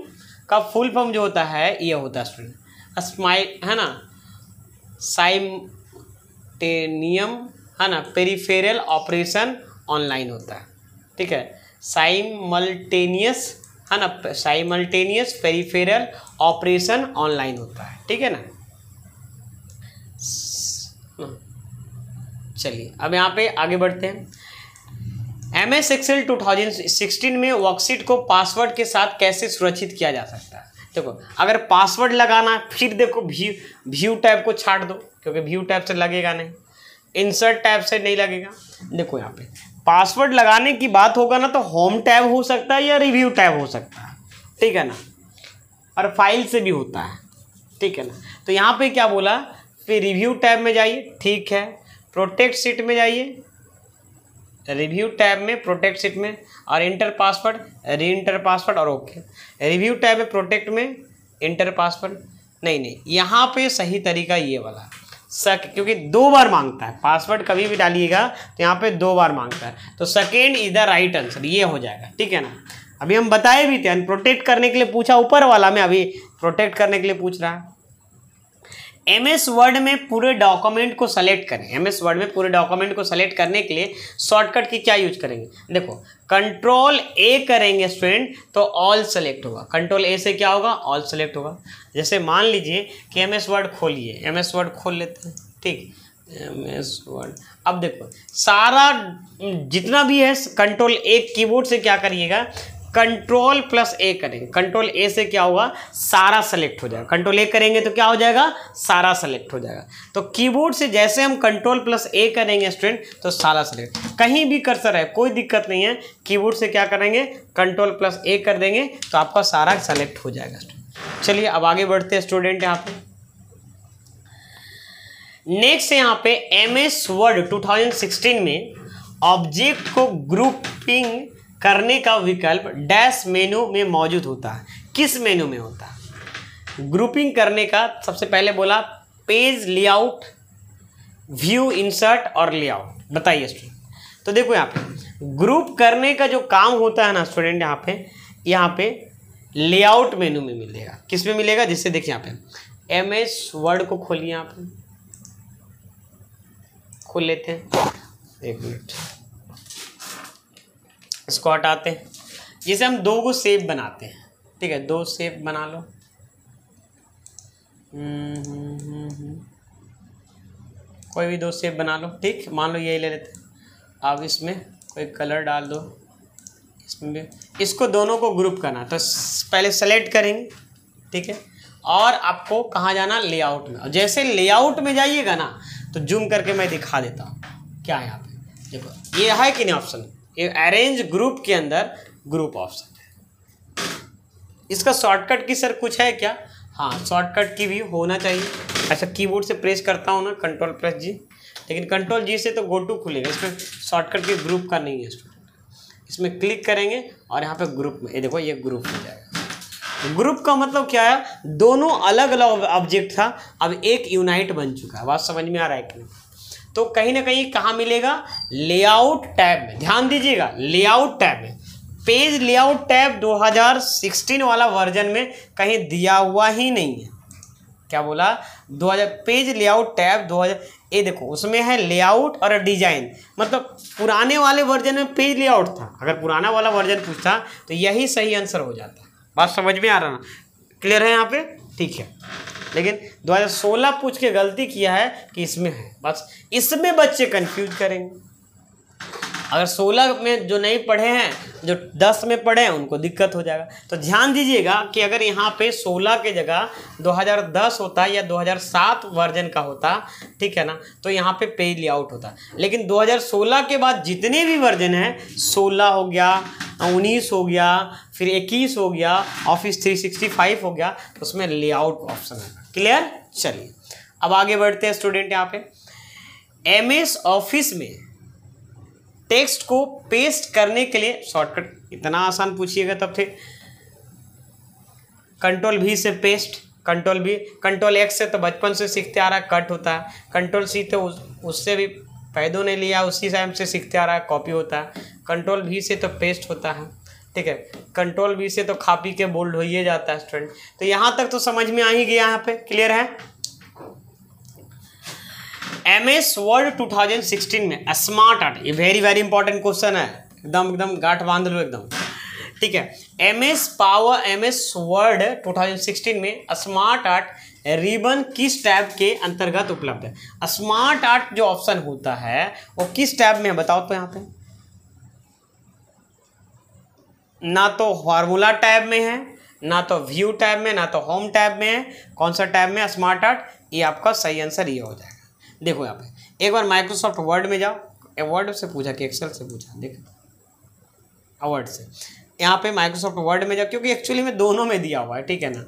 का फुल फॉर्म जो होता है ये होता है स्टूडेंट, स्माइल, है ना, साइमल्टेनियम, है ना, पेरिफेरल ऑपरेशन ऑनलाइन होता है, ठीक है। साइमल्टेनियस, है ना, साइमल्टेनियस पेरिफेरल ऑपरेशन ऑनलाइन होता है, ठीक है ना। चलिए अब यहाँ पे आगे बढ़ते हैं। एमएस एक्सेल 2016 में वर्कशीट को पासवर्ड के साथ कैसे सुरक्षित किया जा सकता है। देखो अगर पासवर्ड लगाना, फिर देखो व्यू टैब को छाट दो, क्योंकि व्यू टैब से लगेगा नहीं, इंसर्ट टैब से नहीं लगेगा। देखो यहाँ पे पासवर्ड लगाने की बात होगा ना, तो होम टैब हो सकता है या रिव्यू टैब हो सकता है, ठीक है ना, और फाइल से भी होता है, ठीक है ना। तो यहाँ पे क्या बोला, फिर रिव्यू टैब में जाइए, ठीक है, प्रोटेक्ट शीट में जाइए, रिव्यू टैब में प्रोटेक्ट शीट में, और इंटर पासवर्ड, री इंटर पासवर्ड और ओके। रिव्यू टैब में प्रोटेक्ट में इंटर पासवर्ड नहीं, यहाँ पे सही तरीका ये वाला क्योंकि 2 बार मांगता है पासवर्ड, कभी भी डालिएगा तो यहाँ पे 2 बार मांगता है, तो second is the right answer, ये हो जाएगा, ठीक है ना। अभी हम बताए भी थे, प्रोटेक्ट करने के लिए पूछा ऊपर वाला में, अभी प्रोटेक्ट करने के लिए पूछ रहा है। एमएस वर्ड में पूरे डॉक्यूमेंट को सेलेक्ट करें। एमएस वर्ड में पूरे डॉक्यूमेंट को सेलेक्ट करने के लिए शॉर्टकट की क्या यूज करेंगे, देखो कंट्रोल ए करेंगे स्टूडेंट तो ऑल सेलेक्ट होगा। कंट्रोल ए से क्या होगा, ऑल सेलेक्ट होगा। जैसे मान लीजिए कि एमएस वर्ड खोलिए, एमएस वर्ड खोल लेते हैं, ठीक, MS वर्ड। अब देखो सारा जितना भी है कंट्रोल ए कीबोर्ड से क्या करिएगा, कंट्रोल प्लस ए करेंगे। कंट्रोल ए से क्या होगा, सारा सेलेक्ट हो जाएगा। कंट्रोल ए करेंगे तो क्या हो जाएगा, सारा सेलेक्ट हो जाएगा। तो कीबोर्ड से जैसे हम कंट्रोल प्लस ए करेंगे स्टूडेंट तो सारा सेलेक्ट, कहीं भी कर्सर है कोई दिक्कत नहीं है। कीबोर्ड से क्या करेंगे, कंट्रोल प्लस ए कर देंगे तो आपका सारा सेलेक्ट हो जाएगा स्टूडेंट। चलिए अब आगे बढ़ते हैं स्टूडेंट। यहाँ पे नेक्स्ट यहाँ पे MS वर्ड 2016 में ऑब्जेक्ट को ग्रुपिंग करने का विकल्प डैश मेनू में मौजूद होता है। किस मेनू में होता है ग्रुपिंग करने का? सबसे पहले बोला पेज लेआउट, व्यू, इंसर्ट और लेआउट। बताइए स्टूडेंट। तो देखो यहाँ पे ग्रुप करने का जो काम होता है ना स्टूडेंट, यहाँ पे लेआउट मेनू में मिलेगा। किस में मिलेगा? जिससे देखिए यहाँ पे MS वर्ड को खोलिए, यहाँ पे खोल लेते हैं, एक मिनट, इसको हटाते हैं। जैसे हम दो को शेप बनाते हैं, ठीक है, दो शेप बना लो। कोई भी दो शेप बना लो, ठीक, मान लो यही ले लेते हैं। अब इसमें कोई कलर डाल दो, इसमें भी, इसको दोनों को ग्रुप करना। तो पहले सेलेक्ट करेंगे, ठीक है, और आपको कहाँ जाना, लेआउट में। और जैसे लेआउट में जाइएगा ना तो जूम करके मैं दिखा देता हूँ क्या है। यहाँ पे देखो ये है कि नहीं ऑप्शन, ये अरेंज ग्रुप के अंदर ग्रुप ऑप्शन है। इसका शॉर्टकट की सर कुछ है क्या? हाँ, शॉर्टकट की भी होना चाहिए। ऐसा कीबोर्ड से प्रेस करता हूँ ना, कंट्रोल प्रेस जी, लेकिन कंट्रोल जी से तो गो टू खुलेगा, इसमें शॉर्टकट के ग्रुप का नहीं है स्टूडेंट। इसमें क्लिक करेंगे और यहाँ पे ग्रुप में, ये देखो ये ग्रुप हो जाएगा। ग्रुप का मतलब क्या है, दोनों अलग अलग ऑब्जेक्ट था, अब एक यूनाइट बन चुका है। बात समझ में आ रहा है कि नहीं? तो कहीं ना कहीं कहाँ मिलेगा, लेआउट टैब में। ध्यान दीजिएगा, लेआउट टैब में। पेज लेआउट टैब 2016 वाला वर्जन में कहीं दिया हुआ ही नहीं है। क्या बोला, 2000 पेज लेआउट टैब 2000, ये देखो उसमें है लेआउट और डिजाइन। मतलब पुराने वाले वर्जन में पेज लेआउट था। अगर पुराना वाला वर्जन पूछता तो यही सही आंसर हो जाता। बात समझ में आ रहा ना, क्लियर है यहाँ पे, ठीक है। लेकिन 2016 पूछ के गलती किया है कि इसमें है, बस इसमें बच्चे कंफ्यूज करेंगे। अगर 16 में जो नहीं पढ़े हैं, जो 10 में पढ़े हैं, उनको दिक्कत हो जाएगा। तो ध्यान दीजिएगा कि अगर यहाँ पे 16 के जगह 2010 होता या 2007 वर्जन का होता, ठीक है ना, तो यहाँ पे पेज लेआउट होता। लेकिन 2016 के बाद जितने भी वर्जन हैं, 16 हो गया, 19 हो गया, फिर 21 हो गया, ऑफिस 365 हो गया, तो उसमें लेआउट ऑप्शन है। क्लियर? चलिए अब आगे बढ़ते हैं स्टूडेंट। यहाँ पे MS ऑफिस में टेक्स्ट को पेस्ट करने के लिए शॉर्टकट, इतना आसान पूछिएगा तब फिर कंट्रोल V से paste, control V, control X से तो बचपन से सीखते आ रहा है, कट होता है। कंट्रोल C तो उससे भी पैदों ने लिया, उसी टाइम से सीखते आ रहा है, कॉपी होता है। कंट्रोल V से तो पेस्ट होता है, ठीक है। कंट्रोल V से तो कॉपी के बोल्ड हो ही जाता है स्टूडेंट। तो यहाँ तक तो समझ में आ ही गया, यहाँ पे क्लियर है। MS वर्ड 2016 में स्मार्ट आर्ट, ये वेरी वेरी इंपॉर्टेंट क्वेश्चन है, एकदम गांठ बांध लो एकदम, ठीक है। MS वर्ड 2016 में स्मार्ट आर्ट रिबन किस टैब के अंतर्गत उपलब्ध है? स्मार्ट आर्ट जो ऑप्शन होता है वो किस टैब में है बताओ तो। यहाँ पे ना तो फार्मूला टैब में है, ना तो व्यू टैब में, ना तो होम टैब में है। कौन सा टैब में? Smart art. ये आपका सही आंसर ये हो जाएगा। देखो यहाँ पे एक बार माइक्रोसॉफ्ट वर्ड में जाओ, वर्ड से पूछा कि एक्सेल से पूछा, देखो वर्ड से। यहाँ पे माइक्रोसॉफ्ट वर्ड में जाओ, क्योंकि एक्चुअली में दोनों में दिया हुआ है, ठीक है ना।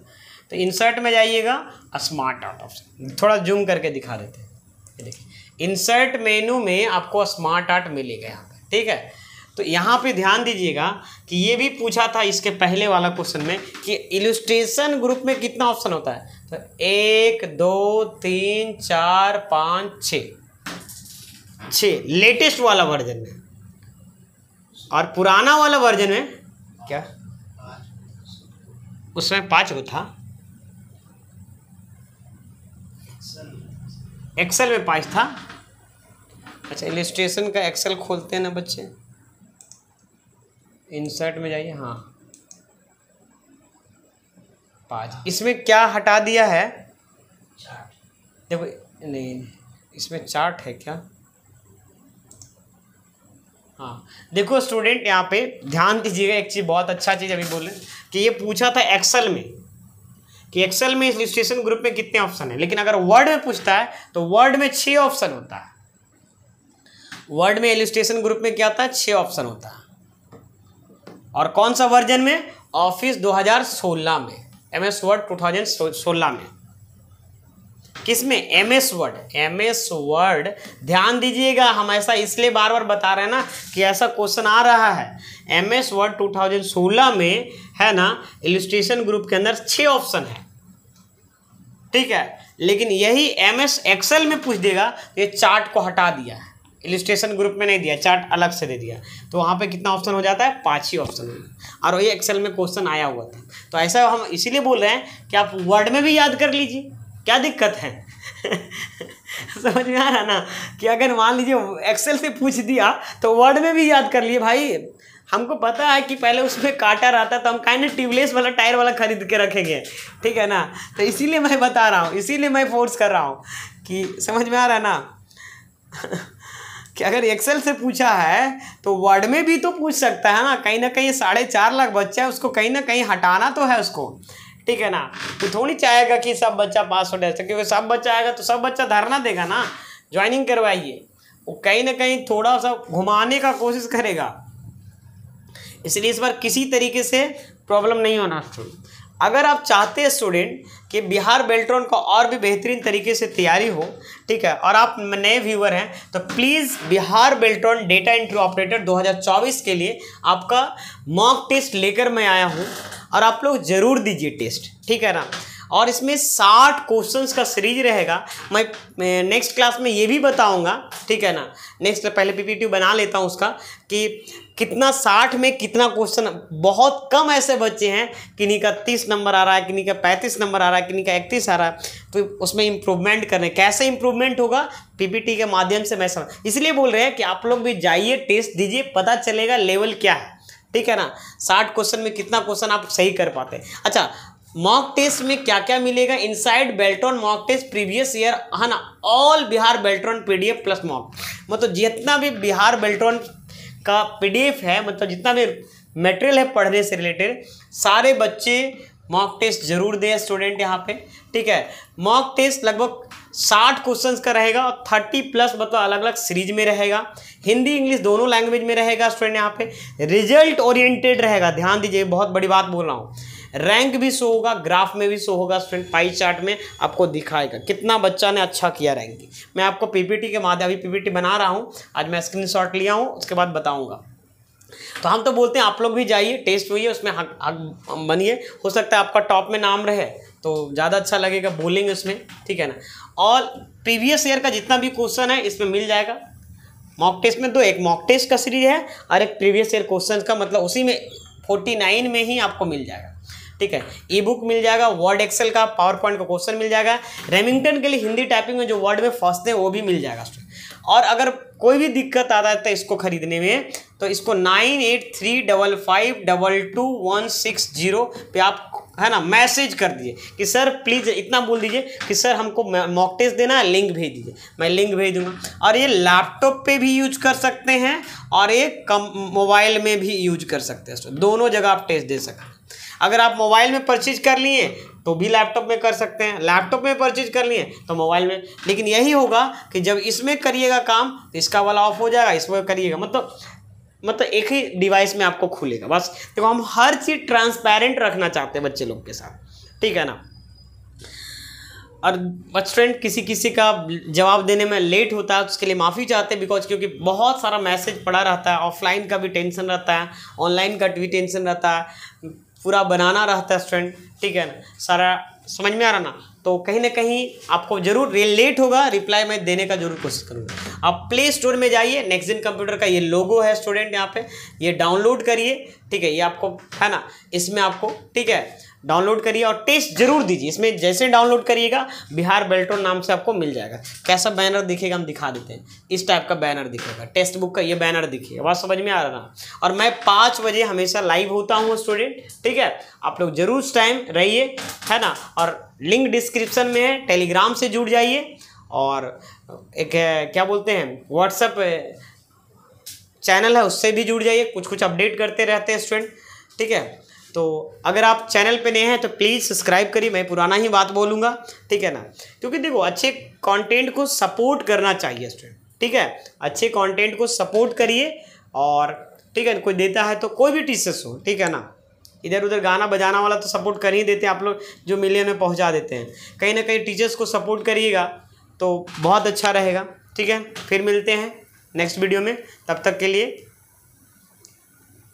तो इंसर्ट में जाइएगा, स्मार्ट आर्ट ऑप्शन, थोड़ा जूम करके दिखा देते हैं। ये देखिए इंसर्ट मेनू में आपको स्मार्ट आर्ट मिलेगा यहाँ पे, ठीक है। तो यहाँ पे ध्यान दीजिएगा कि ये भी पूछा था इसके पहले वाला क्वेश्चन में कि इलस्ट्रेशन ग्रुप में कितना ऑप्शन होता है। तो 1 2 3 4 5 6 लेटेस्ट वाला वर्जन में, और पुराना वाला वर्जन में क्या उसमें 5 को था। एक्सेल में 5 था। अच्छा इलस्ट्रेशन का एक्सेल खोलते हैं ना बच्चे, इंसर्ट में जाइए, हाँ 5। इसमें क्या हटा दिया है देखो, नहीं इसमें चार्ट है क्या? हाँ देखो स्टूडेंट, यहाँ पे ध्यान दीजिएगा, एक चीज़ बहुत अच्छा चीज़ अभी बोले कि ये पूछा था एक्सेल में कि एक्सेल में इलस्ट्रेशन ग्रुप में कितने ऑप्शन है, लेकिन अगर वर्ड में पूछता है तो वर्ड में 6 ऑप्शन होता है। वर्ड में इलस्ट्रेशन ग्रुप में क्या होता है? 6 ऑप्शन होता है। और कौन सा वर्जन में? ऑफिस 2016 में, MS वर्ड 2016 में। किस में? MS word. MS वर्ड ध्यान दीजिएगा, हम ऐसा इसलिए बार बार बता रहे हैं ना कि ऐसा क्वेश्चन आ रहा है। MS वर्ड 2016 में है ना, इलस्ट्रेशन ग्रुप के अंदर 6 ऑप्शन है, ठीक है। लेकिन यही MS एक्सेल में पूछ देगा तो ये चार्ट को हटा दिया है, इलस्ट्रेशन ग्रुप में नहीं दिया, चार्ट अलग से दे दिया, तो वहाँ पे कितना ऑप्शन हो जाता है? 5 ही ऑप्शन हो गया। और वही एक्सेल में क्वेश्चन आया हुआ था। तो ऐसा हम इसीलिए बोल रहे हैं कि आप वर्ड में भी याद कर लीजिए, क्या दिक्कत है? समझ में आ रहा ना कि अगर मान लीजिए एक्सेल से पूछ दिया तो वर्ड में भी याद कर लिए भाई। हमको पता है कि पहले उसमें काटा रहता तो हम काहे ट्यूबलेस वाला टायर वाला खरीद के रखेंगे, ठीक है ना। तो इसीलिए मैं बता रहा हूँ, इसीलिए मैं फोर्स कर रहा हूँ कि समझ में आ रहा है ना कि अगर एक्सेल से पूछा है तो वर्ड में भी तो पूछ सकता है ना कहीं 4.5 लाख बच्चा है, उसको कहीं ना कहीं हटाना तो है उसको, ठीक है ना। तो थोड़ी चाहेगा कि सब बच्चा पास हो जाए, क्योंकि सब बच्चा आएगा तो सब बच्चा धरना देगा ना, ज्वाइनिंग करवाइए, वो कहीं ना कहीं थोड़ा सा घुमाने का कोशिश करेगा। इसलिए इस बार किसी तरीके से प्रॉब्लम नहीं होना स्टूडेंट। अगर आप चाहते हैं स्टूडेंट कि बिहार बेल्ट्रॉन का और भी बेहतरीन तरीके से तैयारी हो, ठीक है, और आप नए व्यूअर हैं तो please Bihar Beltron data entry operator 2024 के लिए आपका मॉक टेस्ट लेकर मैं आया हूं, और आप लोग ज़रूर दीजिए टेस्ट, ठीक है ना। और इसमें 60 क्वेश्चंस का सीरीज रहेगा। मैं नेक्स्ट क्लास में ये भी बताऊंगा, ठीक है ना। नेक्स्ट पहले PPT बना लेता हूँ उसका कि कितना 60 में कितना क्वेश्चन। बहुत कम ऐसे बच्चे हैं किन्हीं का 30 नंबर आ रहा है, किन्हीं का 35 नंबर आ रहा है, किन्हीं का 31 आ रहा है, तो उसमें इम्प्रूवमेंट करने, कैसे इम्प्रूवमेंट होगा PPT के माध्यम से मैं समझ, इसलिए बोल रहे हैं कि आप लोग भी जाइए, टेस्ट दीजिए, पता चलेगा लेवल क्या है, ठीक है ना। 60 क्वेश्चन में कितना क्वेश्चन आप सही कर पाते हैं। अच्छा, मॉक टेस्ट में क्या क्या मिलेगा? Inside Beltron mock test previous year, है ना, all Bihar Beltron PDF plus mock, मतलब जितना भी बिहार बेल्ट्रॉन का PDF है, मतलब जितना भी मटेरियल है पढ़ने से रिलेटेड, सारे बच्चे मॉक टेस्ट जरूर दें स्टूडेंट यहाँ पे, ठीक है। मॉक टेस्ट लगभग 60 क्वेश्चंस का रहेगा और 30 प्लस मतलब अलग अलग सीरीज में रहेगा, हिंदी इंग्लिश दोनों लैंग्वेज में रहेगा स्टूडेंट। यहाँ पे रिजल्ट ओरिएंटेड रहेगा, ध्यान दीजिए, बहुत बड़ी बात बोल रहा हूँ। रैंक भी शो होगा, ग्राफ में भी शो होगा स्टूडेंट, पाई चार्ट में आपको दिखाएगा कितना बच्चा ने अच्छा किया रैंकिंग। मैं आपको PPT के माध्यम, अभी PPT बना रहा हूँ, आज मैं स्क्रीनशॉट लिया हूँ, उसके बाद बताऊँगा। तो हम तो बोलते हैं आप लोग भी जाइए, टेस्ट हुई है, उसमें हक बनिए, हो सकता है आपका टॉप में नाम रहे तो ज़्यादा अच्छा लगेगा, बोलेंगे उसमें, ठीक है ना। और प्रीवियस ईयर का जितना भी क्वेश्चन है इसमें मिल जाएगा मॉक टेस्ट में। तो एक मॉक टेस्ट का सीरीज है और एक प्रीवियस ईयर क्वेश्चन का, मतलब उसी में 49 में ही आपको मिल जाएगा, ठीक है। ई बुक मिल जाएगा, वर्ड एक्सेल का, पावर पॉइंट का क्वेश्चन मिल जाएगा, रेमिंगटन के लिए हिंदी टाइपिंग में जो वर्ड में फंसते हैं वो भी मिल जाएगा। और अगर कोई भी दिक्कत आता है तो इसको खरीदने में, तो इसको 9835522160 पे आप, है ना, मैसेज कर दीजिए कि सर प्लीज़ इतना बोल दीजिए कि सर हमको मॉक टेस्ट देना है, लिंक भेज दीजिए, मैं लिंक भेज दूंगा। और ये लैपटॉप पे भी यूज कर सकते हैं और ये मोबाइल में भी यूज कर सकते हैं, दोनों जगह आप टेस्ट दे सकते हैं। अगर आप मोबाइल में परचेज कर लिए तो भी लैपटॉप में कर सकते हैं, लैपटॉप में परचेज कर लिए तो मोबाइल में। लेकिन यही होगा कि जब इसमें करिएगा काम तो इसका वाला ऑफ हो जाएगा, इसमें करिएगा मतलब एक ही डिवाइस में आपको खुलेगा। बस देखो, हम हर चीज़ ट्रांसपेरेंट रखना चाहते हैं बच्चे लोग के साथ, ठीक है ना। और स्टूडेंट किसी का जवाब देने में लेट होता है तो उसके लिए माफ़ी चाहते हैं, बिकॉज क्योंकि बहुत सारा मैसेज पड़ा रहता है, ऑफलाइन का भी टेंशन रहता है, ऑनलाइन का भी टेंशन रहता है, पूरा बनाना रहता है स्टूडेंट, ठीक है ना, सारा समझ में आ रहा ना। तो कहीं ना कहीं आपको जरूर लेट होगा, रिप्लाई मैं देने का जरूर कोशिश करूँगा। आप प्ले स्टोर में जाइए, नेक्स्ट जेन कंप्यूटर का ये लोगो है स्टूडेंट, यहाँ पे ये डाउनलोड करिए, ठीक है, ये आपको, है ना, इसमें आपको, ठीक है, डाउनलोड करिए और टेस्ट जरूर दीजिए। इसमें जैसे डाउनलोड करिएगा बिहार बेल्ट्रॉन नाम से आपको मिल जाएगा। कैसा बैनर दिखेगा हम दिखा देते हैं, इस टाइप का बैनर दिखेगा, टेक्स्ट बुक का ये बैनर दिखेगा, बात समझ में आ रहा ना। और मैं 5 बजे हमेशा लाइव होता हूँ स्टूडेंट, ठीक है, आप लोग जरूर उस टाइम रहिए, है ना। और लिंक डिस्क्रिप्शन में है, टेलीग्राम से जुड़ जाइए और एक क्या बोलते हैं व्हाट्सएप चैनल है, उससे भी जुड़ जाइए, कुछ कुछ अपडेट करते रहते हैं स्टूडेंट, ठीक है। तो अगर आप चैनल पे नए हैं तो प्लीज़ सब्सक्राइब करिए, मैं पुराना ही बात बोलूँगा, ठीक है ना, क्योंकि देखो अच्छे कंटेंट को सपोर्ट करना चाहिए स्टूडेंट, ठीक है। अच्छे कंटेंट को सपोर्ट करिए और ठीक है, कोई देता है तो कोई भी टीचर्स हो, ठीक है ना, इधर उधर गाना बजाना वाला तो सपोर्ट कर ही देते हैं आप लोग, जो मिलियन में पहुंचा देते हैं, कहीं ना कहीं टीचर्स को सपोर्ट करिएगा तो बहुत अच्छा रहेगा, ठीक है। फिर मिलते हैं नेक्स्ट वीडियो में, तब तक के लिए